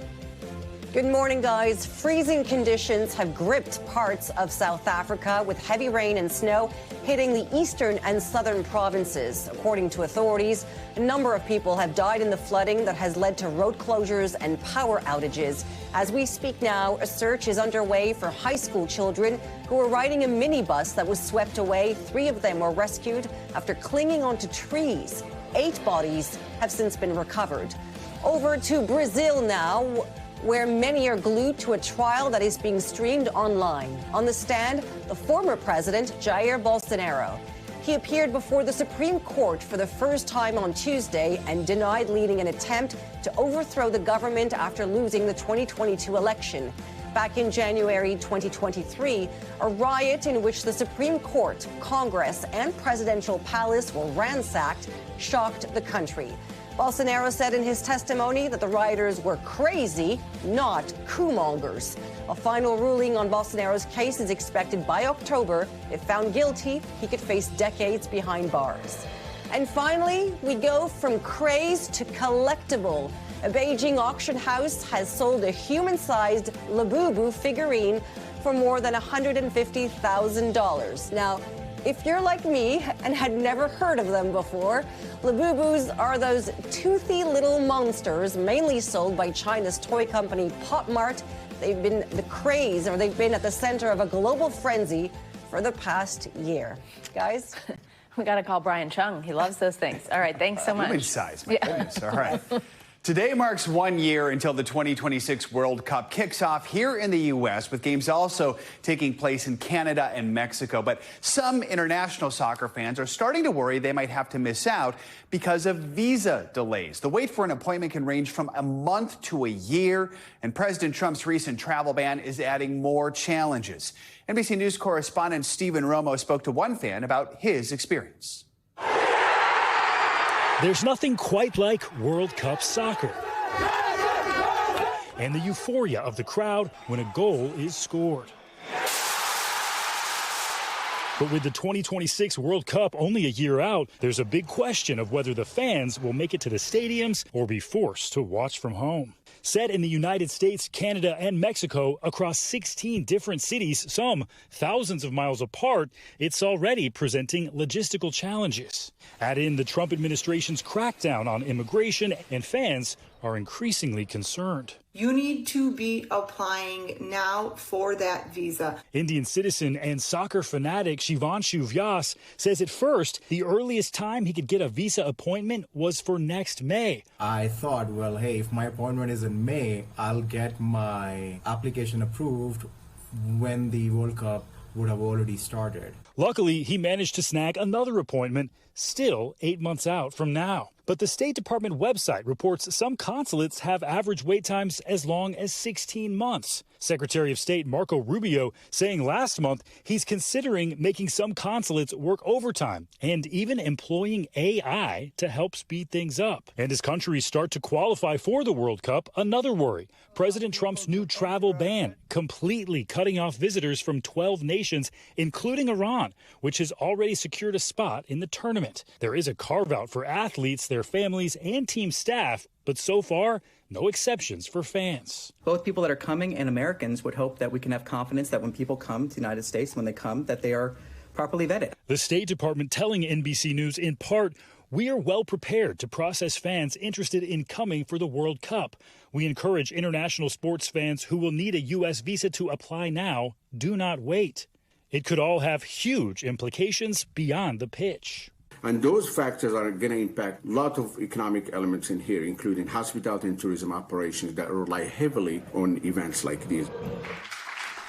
Good morning, guys. Freezing conditions have gripped parts of South Africa with heavy rain and snow hitting the eastern and southern provinces. According to authorities, a number of people have died in the flooding that has led to road closures and power outages. As we speak now, a search is underway for high school children who were riding a minibus that was swept away. 3 of them were rescued after clinging onto trees. 8 bodies have since been recovered. Over to Brazil now, where many are glued to a trial that is being streamed online. On the stand, the former president, Jair Bolsonaro. He appeared before the Supreme Court for the first time on Tuesday and denied leading an attempt to overthrow the government after losing the 2022 election. Back in January 2023, a riot in which the Supreme Court, Congress, and presidential palace were ransacked shocked the country. Bolsonaro said in his testimony that the rioters were crazy, not coup-mongers. A final ruling on Bolsonaro's case is expected by October. If found guilty, he could face decades behind bars. And finally, we go from craze to collectible. A Beijing auction house has sold a human-sized Labubu figurine for more than $150,000. Now, if you're like me and had never heard of them before, Labubus are those toothy little monsters mainly sold by China's toy company Pop Mart. They've been they've been at the center of a global frenzy for the past year. Guys? We got to call Brian Chung. He loves those things. All right, thanks so much. Human size, my goodness. All right. Today marks 1 year until the 2026 World Cup kicks off here in the U.S., with games also taking place in Canada and Mexico. But some international soccer fans are starting to worry they might have to miss out because of visa delays. The wait for an appointment can range from a month to a year, and President Trump's recent travel ban is adding more challenges. NBC News correspondent Stephen Romo spoke to one fan about his experience. There's nothing quite like World Cup soccer and the euphoria of the crowd when a goal is scored. But with the 2026 World Cup only a year out, there's a big question of whether the fans will make it to the stadiums or be forced to watch from home. Set in the United States, Canada, and Mexico across 16 different cities, some thousands of miles apart, it's already presenting logistical challenges. Add in the Trump administration's crackdown on immigration, and fans are increasingly concerned. You need to be applying now for that visa. Indian citizen and soccer fanatic Shivanshu Vyas says at first the earliest time he could get a visa appointment was for next May. I thought, well, hey, if my appointment is in May, I'll get my application approved when the World Cup would have already started. Luckily, he managed to snag another appointment, still 8 months out from now. But the State Department website reports some consulates have average wait times as long as 16 months. Secretary of State Marco Rubio saying last month he's considering making some consulates work overtime and even employing AI to help speed things up. And as countries start to qualify for the World Cup, another worry. President Trump's new travel ban, completely cutting off visitors from 12 nations, including Iran, which has already secured a spot in the tournament. There is a carve-out for athletes, their families, and team staff, but so far, no exceptions for fans. Both people that are coming and Americans would hope that we can have confidence that when people come to the United States, when they come, that they are properly vetted. The State Department telling NBC News in part, we are well prepared to process fans interested in coming for the World Cup. We encourage international sports fans who will need a U.S. visa to apply now, do not wait. It could all have huge implications beyond the pitch. And those factors are going to impact a lot of economic elements in here, including hospitality and tourism operations that rely heavily on events like these.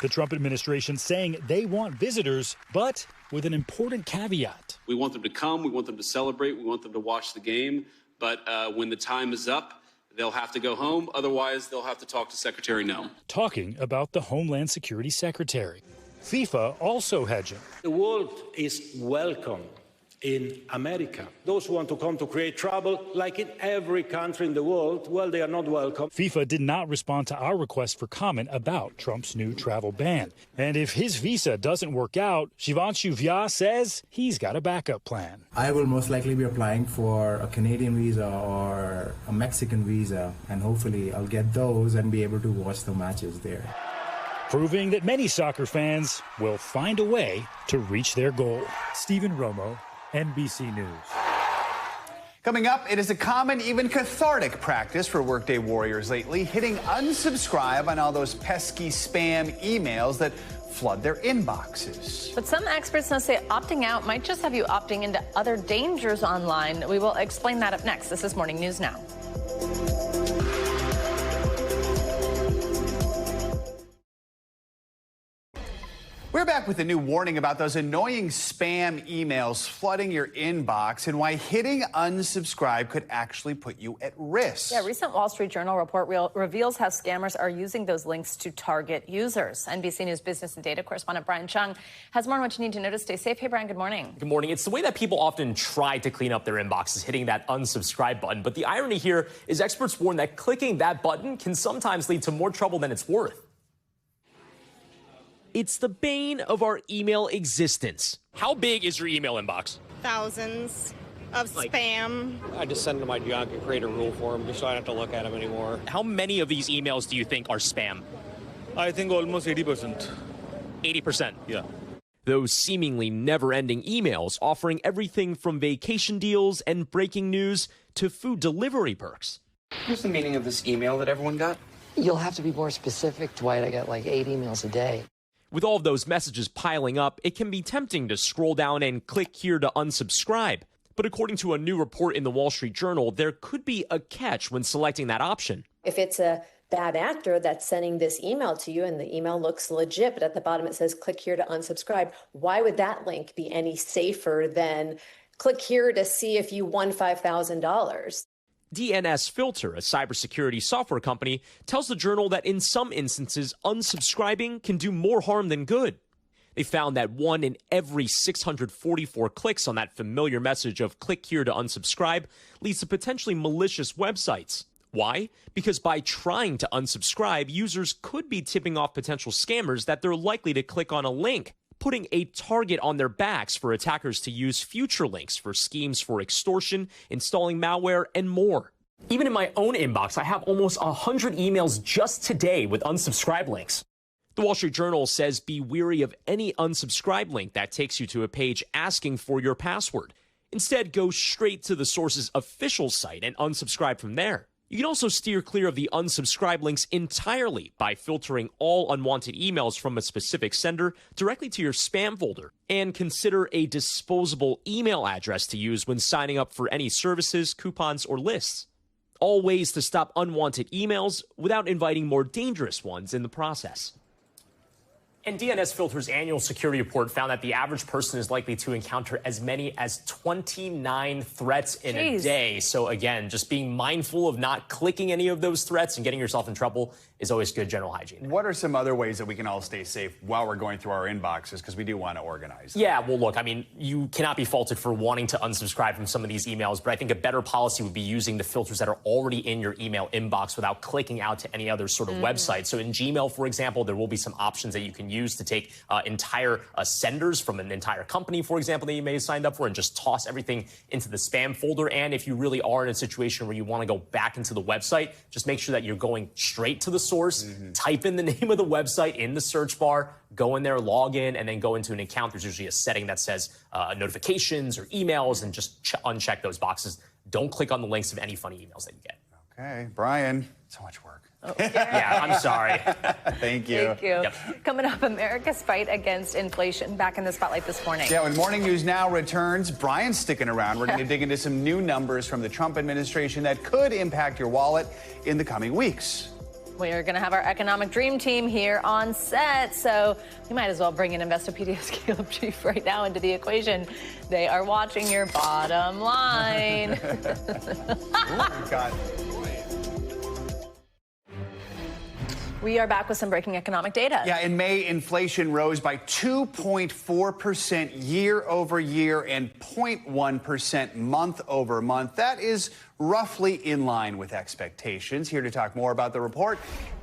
The Trump administration saying they want visitors, but with an important caveat. We want them to come, we want them to celebrate, we want them to watch the game, but when the time is up, they'll have to go home. Otherwise, they'll have to talk to Secretary No. Talking about the Homeland Security Secretary. FIFA also hedging. The world is welcome in America. Those who want to come to create trouble, like in every country in the world, well, they are not welcome. FIFA did not respond to our request for comment about Trump's new travel ban. And if his visa doesn't work out, Shivanshu Vyas says he's got a backup plan. I will most likely be applying for a Canadian visa or a Mexican visa, and hopefully I'll get those and be able to watch the matches there. Proving that many soccer fans will find a way to reach their goal. Stephen Romo, NBC News. Coming up, it is a common, even cathartic practice for workday warriors lately, hitting unsubscribe on all those pesky spam emails that flood their inboxes. But some experts now say opting out might just have you opting into other dangers online. We will explain that up next. This is Morning News Now. We're back with a new warning about those annoying spam emails flooding your inbox and why hitting unsubscribe could actually put you at risk. Yeah, a recent Wall Street Journal report reveals how scammers are using those links to target users. NBC News business and data correspondent Brian Chung has more on what you need to know to stay safe. Hey, Brian, good morning. Good morning. It's the way that people often try to clean up their inboxes, hitting that unsubscribe button. But the irony here is experts warn that clicking that button can sometimes lead to more trouble than it's worth. It's the bane of our email existence. How big is your email inbox? Thousands of spam. I just send them to my junk and create a rule for them just so I don't have to look at them anymore. How many of these emails do you think are spam? I think almost 80%. 80%? Yeah. Those seemingly never-ending emails offering everything from vacation deals and breaking news to food delivery perks. What's the meaning of this email that everyone got? You'll have to be more specific, Dwight. I get like 8 emails a day. With all of those messages piling up, it can be tempting to scroll down and click here to unsubscribe. But according to a new report in the Wall Street Journal, there could be a catch when selecting that option. If it's a bad actor that's sending this email to you and the email looks legit, but at the bottom it says click here to unsubscribe, why would that link be any safer than click here to see if you won $5,000? DNS Filter, a cybersecurity software company, tells the Journal that in some instances, unsubscribing can do more harm than good. They found that 1 in every 644 clicks on that familiar message of click here to unsubscribe leads to potentially malicious websites. Why? Because by trying to unsubscribe, users could be tipping off potential scammers that they're likely to click on a link, putting a target on their backs for attackers to use future links for schemes for extortion, installing malware, and more. Even in my own inbox, I have almost 100 emails just today with unsubscribe links. The Wall Street Journal says be wary of any unsubscribe link that takes you to a page asking for your password. Instead, go straight to the source's official site and unsubscribe from there. You can also steer clear of the unsubscribe links entirely by filtering all unwanted emails from a specific sender directly to your spam folder. And consider a disposable email address to use when signing up for any services, coupons, or lists. All ways to stop unwanted emails without inviting more dangerous ones in the process. And DNS Filter's annual security report found that the average person is likely to encounter as many as 29 threats in a day. So again, just being mindful of not clicking any of those threats and getting yourself in trouble is always good general hygiene. What are some other ways that we can all stay safe while we're going through our inboxes? Because we do want to organize. Yeah, well, look, I mean, you cannot be faulted for wanting to unsubscribe from some of these emails, but I think a better policy would be using the filters that are already in your email inbox without clicking out to any other sort of website. So in Gmail, for example, there will be some options that you can use to take entire senders from an entire company, for example, that you may have signed up for, and just toss everything into the spam folder. And if you really are in a situation where you want to go back into the website, just make sure that you're going straight to the source, type in the name of the website in the search bar, go in there, log in, and then go into an account. There's usually a setting that says notifications or emails, and just uncheck those boxes. Don't click on the links of any funny emails that you get. Okay, Brian, so much work. Yeah, I'm sorry. Thank you. Thank you. Coming up, America's fight against inflation. Back in the spotlight this morning. Yeah, when Morning News Now returns, Brian's sticking around. We're going to dig into some new numbers from the Trump administration that could impact your wallet in the coming weeks. We're going to have our economic dream team here on set, so we might as well bring in Investopedia's Caleb Chief right now into the equation. They are watching your bottom line. Oh, God. We are back with some breaking economic data. Yeah, in May, inflation rose by 2.4% year over year and 0.1% month over month. That is roughly in line with expectations. Here to talk more about the report,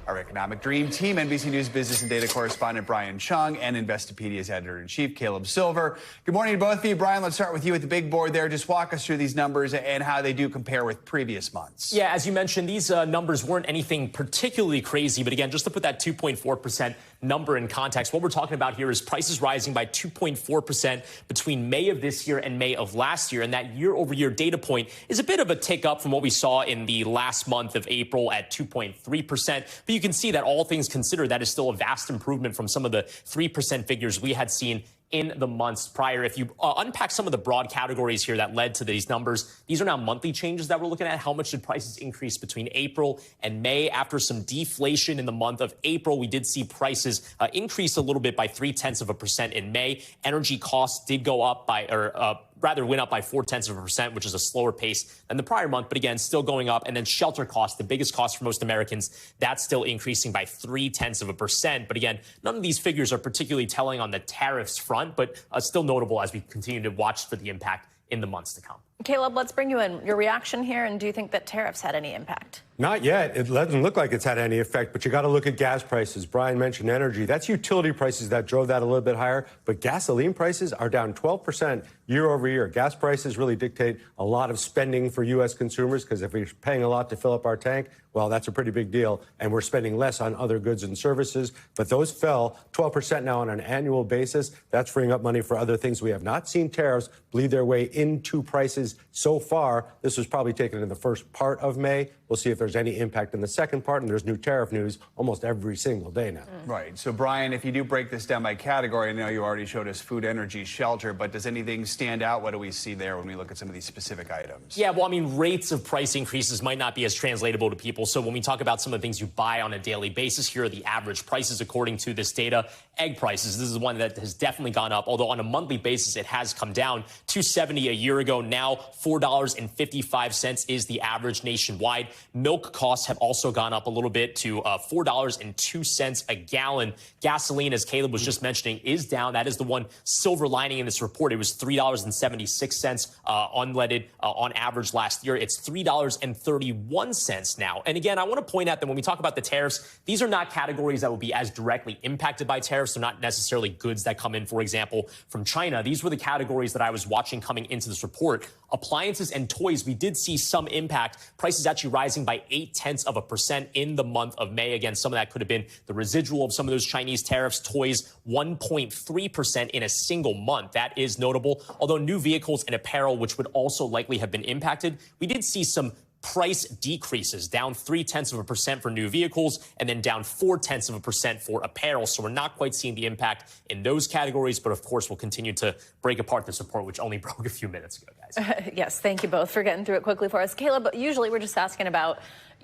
our economic dream team, NBC News business and data correspondent Brian Chung and Investopedia's editor-in-chief Caleb Silver. Good morning to both of you. Brian, let's start with you at the big board there. Just walk us through these numbers and how they do compare with previous months. Yeah, as you mentioned, these numbers weren't anything particularly crazy. But again, just to put that 2.4% number in context, what we're talking about here is prices rising by 2.4% between May of this year and May of last year. And that year-over-year data point is a bit of a tick up from what we saw in the last month of April at 2.3%. But you can see that all things considered, that is still a vast improvement from some of the 3% figures we had seen in the months prior. If you unpack some of the broad categories here that led to these numbers, these are now monthly changes that we're looking at. How much did prices increase between April and May? After some deflation in the month of April, we did see prices increase a little bit by 0.3% in May. Energy costs did go up by, rather went up by 0.4%, which is a slower pace than the prior month, but again, still going up. And then shelter costs, the biggest cost for most Americans, that's still increasing by 0.3%. But again, none of these figures are particularly telling on the tariffs front, but still notable as we continue to watch for the impact in the months to come. Caleb, let's bring you in. Your reaction here, and do you think that tariffs had any impact? Not yet. It doesn't look like it's had any effect, but you got to look at gas prices. Brian mentioned energy. That's utility prices that drove that a little bit higher, but gasoline prices are down 12% year over year. Gas prices really dictate a lot of spending for U.S. consumers, because if we're paying a lot to fill up our tank, well, that's a pretty big deal, and we're spending less on other goods and services. But those fell 12% now on an annual basis. That's freeing up money for other things. We have not seen tariffs bleed their way into prices so far. This was probably taken in the first part of May. We'll see if there's any impact in the second part, and there's new tariff news almost every single day now. Right. So, Brian, if you do break this down by category, I know you already showed us food, energy, shelter, but does anything stand out? What do we see there when we look at some of these specific items? Yeah, well, I mean, rates of price increases might not be as translatable to people. So when we talk about some of the things you buy on a daily basis, here are the average prices according to this data. Egg prices, this is one that has definitely gone up, although on a monthly basis, it has come down. $2.70 a year ago. Now, $4.55 is the average nationwide. Milk costs have also gone up a little bit to $4.02 a gallon. Gasoline, as Caleb was just mentioning, is down. That is the one silver lining in this report. It was $3.76 unleaded on average last year. It's $3.31 now. And again, I want to point out that when we talk about the tariffs, these are not categories that will be as directly impacted by tariffs. They're not necessarily goods that come in, for example, from China. These were the categories that I was watching coming into this report. Appliances and toys, we did see some impact. Prices actually rising by 0.8% in the month of May. Again, some of that could have been the residual of some of those Chinese tariffs. Toys, 1.3% in a single month. That is notable. Although new vehicles and apparel, which would also likely have been impacted, we did see some price decreases, down 0.3% for new vehicles and then down 0.4% for apparel. So we're not quite seeing the impact in those categories, but of course we'll continue to break apart this report, which only broke a few minutes ago, guys. Yes, thank you both for getting through it quickly for us. Caleb, usually we're just asking about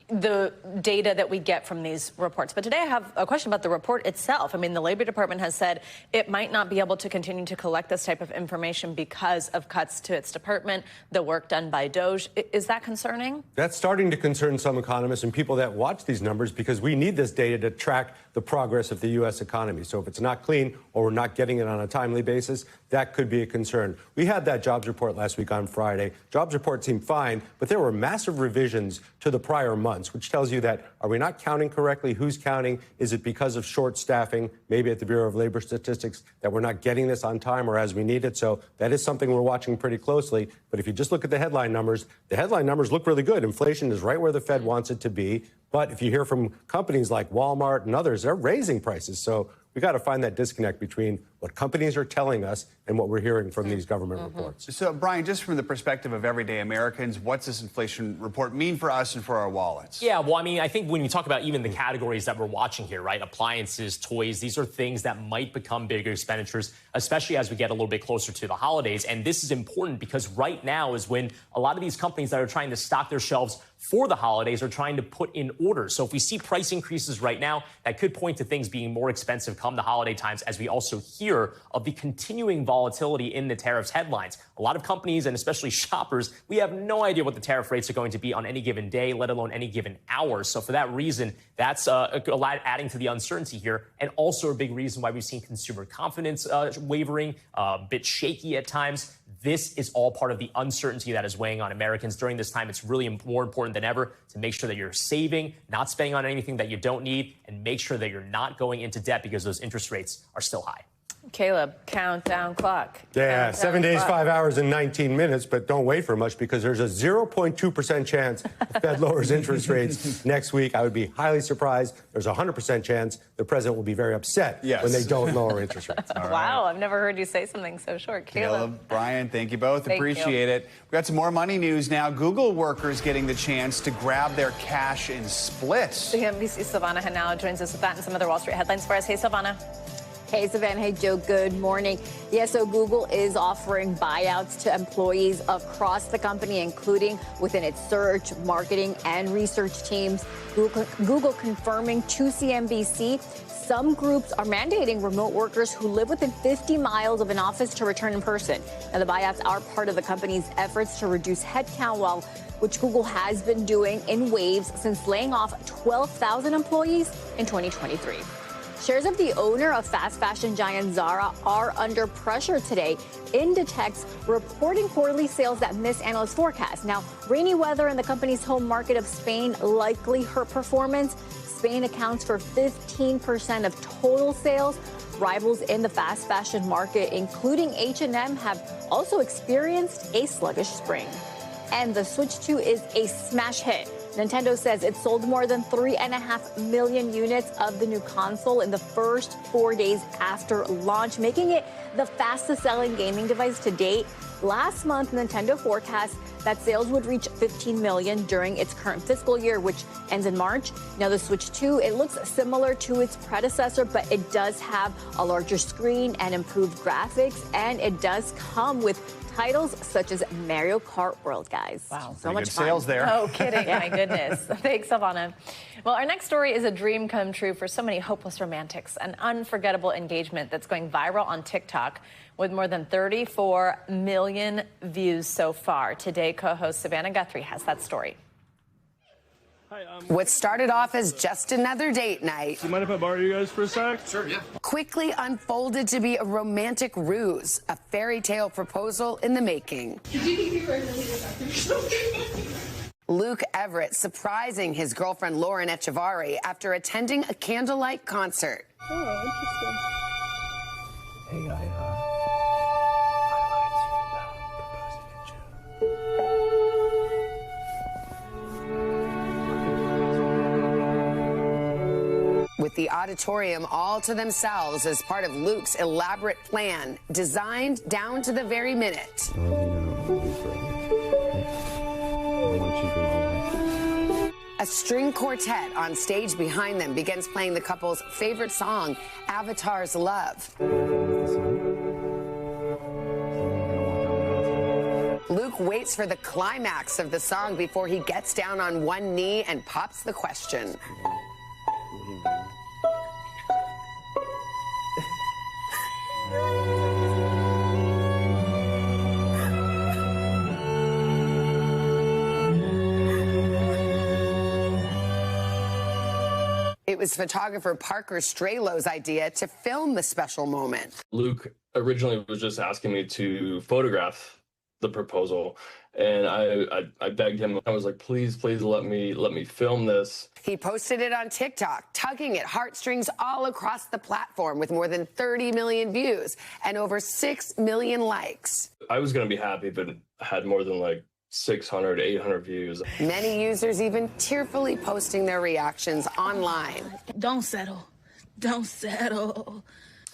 the data that we get from these reports. But today I have a question about the report itself. I mean, the Labor Department has said it might not be able to continue to collect this type of information because of cuts to its department, the work done by DOJ. Is that concerning? That's starting to concern some economists and people that watch these numbers because we need this data to track the progress of the U.S. economy. So if it's not clean or we're not getting it on a timely basis, that could be a concern. We had that jobs report last week on Friday. Jobs report seemed fine, but there were massive revisions to the prior months, which tells you that are we not counting correctly? Who's counting? Is it because of short staffing, maybe at the Bureau of Labor Statistics, that we're not getting this on time or as we need it? So that is something we're watching pretty closely. But if you just look at the headline numbers look really good. Inflation is right where the Fed wants it to be. But if you hear from companies like Walmart and others, they're raising prices. So we got to find that disconnect between what companies are telling us and what we're hearing from these government reports. So, Brian, just from the perspective of everyday Americans, what's this inflation report mean for us and for our wallets? Yeah, well, I mean, I think when you talk about even the categories that we're watching here, right, appliances, toys, these are things that might become bigger expenditures, especially as we get a little bit closer to the holidays. And this is important because right now is when a lot of these companies that are trying to stock their shelves for the holidays are trying to put in orders. So if we see price increases right now, that could point to things being more expensive come the holiday times, as we also hear of the continuing volatility in the tariffs headlines. A lot of companies and especially shoppers, we have no idea what the tariff rates are going to be on any given day, let alone any given hour. So for that reason, that's a lot adding to the uncertainty here, and also a big reason why we've seen consumer confidence wavering, a bit shaky at times. This is all part of the uncertainty that is weighing on Americans during this time. It's really more important than ever to make sure that you're saving, not spending on anything that you don't need, and make sure that you're not going into debt because those interest rates are still high. Caleb, countdown clock. Yeah, 7 days, 5 hours, and 19 minutes, but don't wait for much because there's a 0.2% chance the Fed lowers interest rates next week. I would be highly surprised. There's a 100% chance the president will be very upset when they don't lower interest rates. Wow, I've never heard you say something so short. Caleb, Brian, thank you both. Thank Appreciate you. it. We've got some more money news now. Google workers getting the chance to grab their cash in splits. The NBC Silvana Henao joins us with that and some other Wall Street headlines for us. Hey, Silvana. Hey, Savannah. Hey, Joe. Good morning. Yeah, so Google is offering buyouts to employees across the company, including within its search, marketing, and research teams. Google confirming to CNBC some groups are mandating remote workers who live within 50 miles of an office to return in person. Now, the buyouts are part of the company's efforts to reduce headcount, which Google has been doing in waves since laying off 12,000 employees in 2023. Shares of the owner of fast fashion giant Zara are under pressure today. Inditex reporting quarterly sales that miss analyst forecasts. Now, rainy weather in the company's home market of Spain likely hurt performance. Spain accounts for 15% of total sales. Rivals in the fast fashion market, including H&M, have also experienced a sluggish spring. And the Switch 2 is a smash hit. Nintendo says it sold more than 3.5 million units of the new console in the first 4 days after launch, making it the fastest selling gaming device to date. Last month, Nintendo forecast that sales would reach 15 million during its current fiscal year, which ends in March. Now, the Switch 2, it looks similar to its predecessor, but it does have a larger screen and improved graphics, and it does come with titles such as Mario Kart World, guys. Wow, so much fun. Sales there. No kidding, my goodness. Thanks, Savannah. Well, our next story is a dream come true for so many hopeless romantics, an unforgettable engagement that's going viral on TikTok with more than 34 million views so far. Today, co-host Savannah Guthrie has that story. What started off as just another date night. Do you mind if I borrow you guys for a sec? Sure, yeah. Quickly unfolded to be a romantic ruse, a fairy tale proposal in the making. Did you think you were really something? Luke Everett surprising his girlfriend Lauren Echevarri after attending a candlelight concert. Oh, interesting. Hey, with the auditorium all to themselves as part of Luke's elaborate plan, designed down to the very minute. A string quartet on stage behind them begins playing the couple's favorite song, Avatar's Love. Luke Luke waits for the climax of the song before he gets down on one knee and pops the question. It was photographer Parker Stralow's idea to film the special moment. Luke originally was just asking me to photograph the proposal, and I begged him. I was like, please let me film this. He posted it on TikTok, tugging at heartstrings all across the platform with more than 30 million views and over 6 million likes. I was going to be happy if it had more than like 600, 800 views. Many users even tearfully posting their reactions online. Don't settle. Don't settle.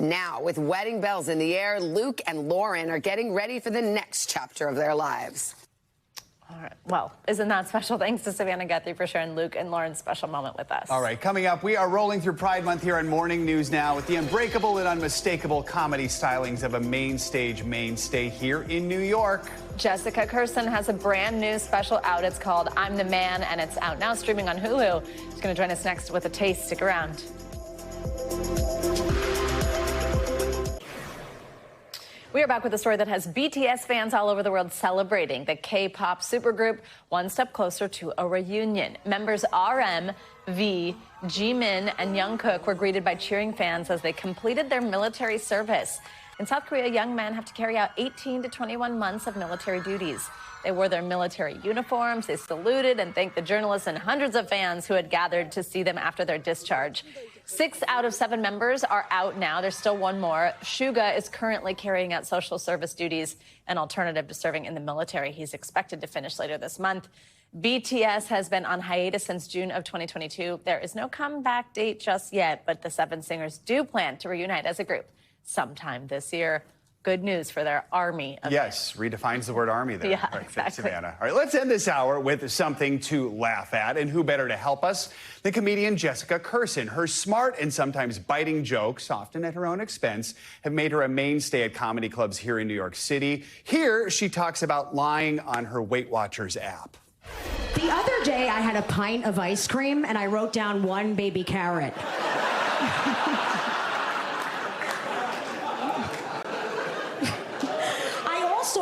Now, with wedding bells in the air, Luke and Lauren are getting ready for the next chapter of their lives. All right. Well, isn't that special? Thanks to Savannah Guthrie for sharing Luke and Lauren's special moment with us. All right, coming up, we are rolling through Pride Month here on Morning News Now with the unbreakable and unmistakable comedy stylings of a mainstay here in New York. Jessica Kirson has a brand new special out. It's called I'm the Man, and it's out now streaming on Hulu. She's going to join us next with a taste. Stick around. We are back with a story that has BTS fans all over the world celebrating the K-pop supergroup one step closer to a reunion. Members RM, V, Jimin, and Jungkook were greeted by cheering fans as they completed their military service. In South Korea, young men have to carry out 18 to 21 months of military duties. They wore their military uniforms, they saluted and thanked the journalists and hundreds of fans who had gathered to see them after their discharge. 6 out of 7 members are out now. There's still one more. Suga is currently carrying out social service duties, an alternative to serving in the military. He's expected to finish later this month. BTS has been on hiatus since June of 2022. There is no comeback date just yet, but the 7 singers do plan to reunite as a group sometime this year. Good news for their army. Yes, redefines the word army there. Yeah, right, exactly. Savannah. All right, let's end this hour with something to laugh at. And who better to help us than comedian Jessica Kirson. Her smart and sometimes biting jokes, often at her own expense, have made her a mainstay at comedy clubs here in New York City. Here, she talks about lying on her Weight Watchers app. The other day, I had a pint of ice cream, and I wrote down 1 baby carrot.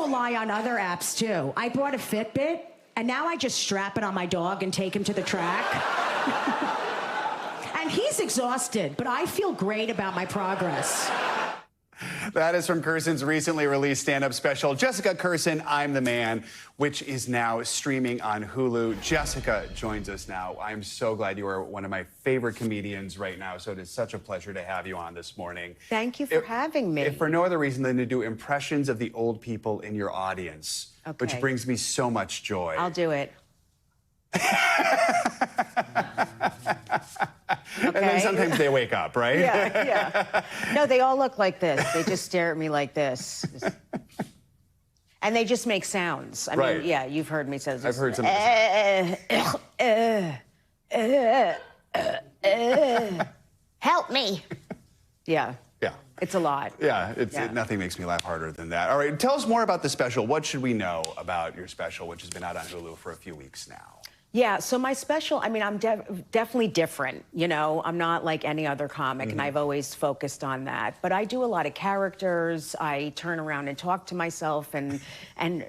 Lie on other apps too. I bought a Fitbit and now I just strap it on my dog and take him to the track. And he's exhausted, but I feel great about my progress. That is from Kirson's recently released stand-up special, Jessica Kirson, I'm the Man, which is now streaming on Hulu. Jessica joins us now. I'm so glad you are one of my favorite comedians right now, so it is such a pleasure to have you on this morning. Thank you for having me. If for no other reason than to do impressions of the old people in your audience, which brings me so much joy. I'll do it. And then sometimes they wake up, right? Yeah. No, they all look like this. They just stare at me like this. And they just make sounds. I mean, yeah, you've heard me say this. I've heard some of this. Help me. Yeah. Yeah. It's a lot. Yeah, nothing makes me laugh harder than that. All right, tell us more about the special. What should we know about your special, which has been out on Hulu for a few weeks now? Yeah, so my special, I mean, I'm definitely different, you know? I'm not like any other comic, and I've always focused on that. But I do a lot of characters. I turn around and talk to myself and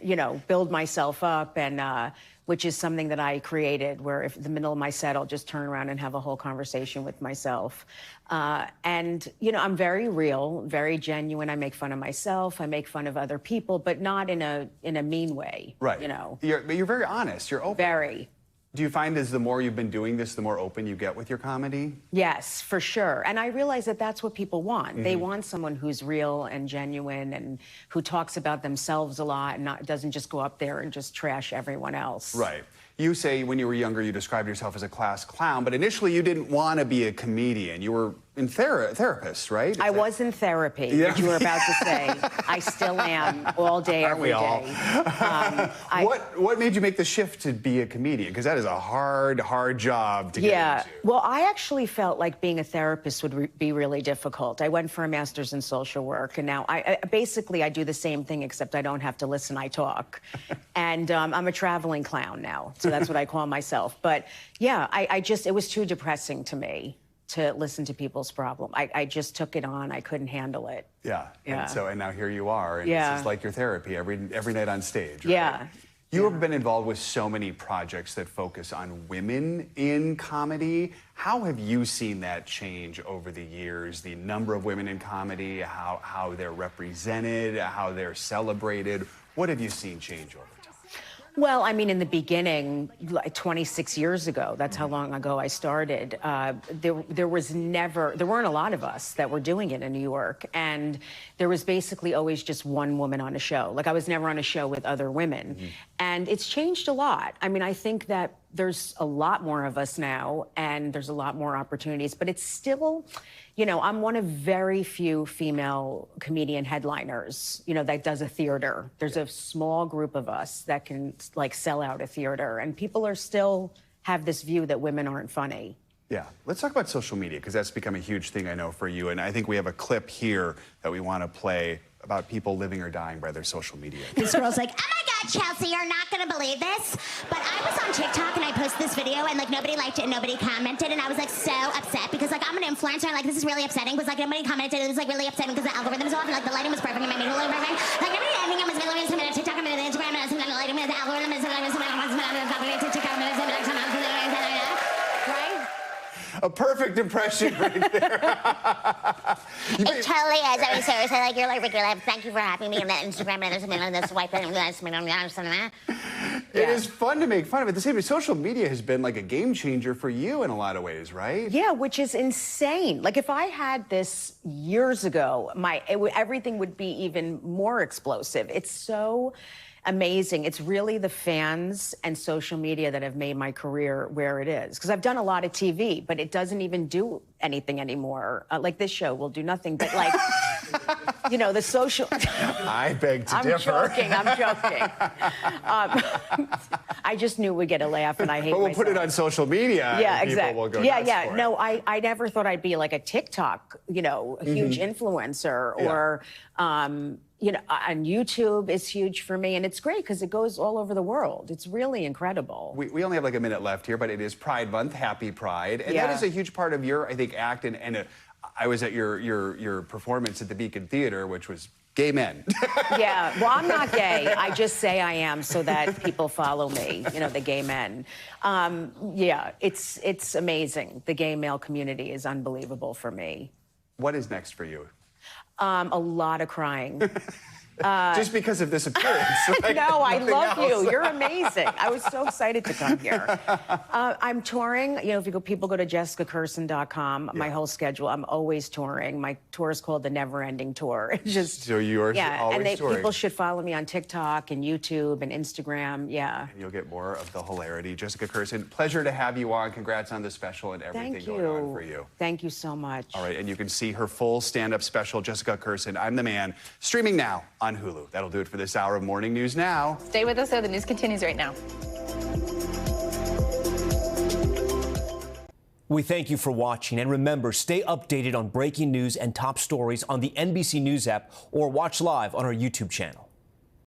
you know, build myself up, and which is something that I created, where if in the middle of my set, I'll just turn around and have a whole conversation with myself. And, you know, I'm very real, very genuine. I make fun of myself. I make fun of other people, but not in a mean way, right? You know? But you're very honest. You're open. Very. Do you find as the more you've been doing this, the more open you get with your comedy? Yes, for sure. And I realize that that's what people want. They want someone who's real and genuine and who talks about themselves a lot and doesn't just go up there and just trash everyone else. Right. You say when you were younger, you described yourself as a class clown, but initially you didn't want to be a comedian. You were therapist, right? I was in therapy, which you were about to say. I still am all day, every day. What made you make the shift to be a comedian? Because that is a hard job to get into. Well, I actually felt like being a therapist would be really difficult. I went for a master's in social work, and now I do the same thing, except I don't have to listen, I talk. And I'm a traveling clown now, so that's what I call myself. But yeah, it was too depressing to me to listen to people's problem. I just took it on. I couldn't handle it. Yeah. And now here you are, and this is like your therapy every night on stage. Right? Yeah. You have been involved with so many projects that focus on women in comedy. How have you seen that change over the years? The number of women in comedy, how they're represented, how they're celebrated. What have you seen change over time? Well, I mean, in the beginning, like 26 years ago, that's how long ago I started, there weren't a lot of us that were doing it in New York. And there was basically always just one woman on a show. Like, I was never on a show with other women. Mm-hmm. And it's changed a lot. I mean, I think that there's a lot more of us now, and there's a lot more opportunities. But it's still, I'm one of very few female comedian headliners, that does a theater. There's a small group of us that can, sell out a theater. And people are still have this view that women aren't funny. Yeah. Let's talk about social media, because that's become a huge thing, I know, for you. And I think we have a clip here that we want to play about people living or dying by their social media. This girl's like, oh my God, Chelsea, you're not gonna believe this, but I was on TikTok and I posted this video and nobody liked it and nobody commented, and I was so upset because I'm an influencer and this is really upsetting because nobody commented. It was really upsetting because the algorithm was off and the lighting was perfect and my makeup looked perfect. Nobody, I think I was going to TikTok and Instagram and the lighting and the algorithm is a perfect impression right there. It totally is. I mean, seriously, you're Ricky Lab. Thank you for having me on that Instagram and there's something on this white thing. It is fun to make fun of it. At the same time, social media has been like a game changer for you in a lot of ways, right? Yeah, which is insane. If I had this years ago, everything would be even more explosive. It's so amazing. It's really the fans and social media that have made my career where it is. Because I've done a lot of TV, but it doesn't even do anything anymore. Like this show will do nothing, but the social... I beg to differ. I'm joking. I just knew we'd get a laugh, and I hate myself. But we'll put it on social media. Yeah, and exactly. People will go nuts for it. No, I never thought I'd be like a TikTok, huge influencer, or on YouTube is huge for me, and it's great because it goes all over the world. It's really incredible. We only have a minute left here, but it is Pride Month. Happy Pride, and that is a huge part of your, I think, act. And I was at your performance at the Beacon Theater, which was gay men. Yeah, well, I'm not gay. I just say I am so that people follow me. The gay men. Yeah, it's amazing. The gay male community is unbelievable for me. What is next for you? A lot of crying. Just because of this appearance. Right? No, I love you. You're amazing. I was so excited to come here. I'm touring. If people go to jessicacurson.com, my whole schedule, I'm always touring. My tour is called the Never Ending Tour. It's just so you are always touring. People should follow me on TikTok and YouTube and Instagram. Yeah. And you'll get more of the hilarity. Jessica Curson, pleasure to have you on. Congrats on the special and everything going on for you. Thank you so much. All right, and you can see her full stand-up special, Jessica Curson, I'm the Man, streaming now on Hulu. That'll do it for this hour of Morning News Now. Stay with us, though. The news continues right now. We thank you for watching, and remember, stay updated on breaking news and top stories on the NBC News app or watch live on our YouTube channel.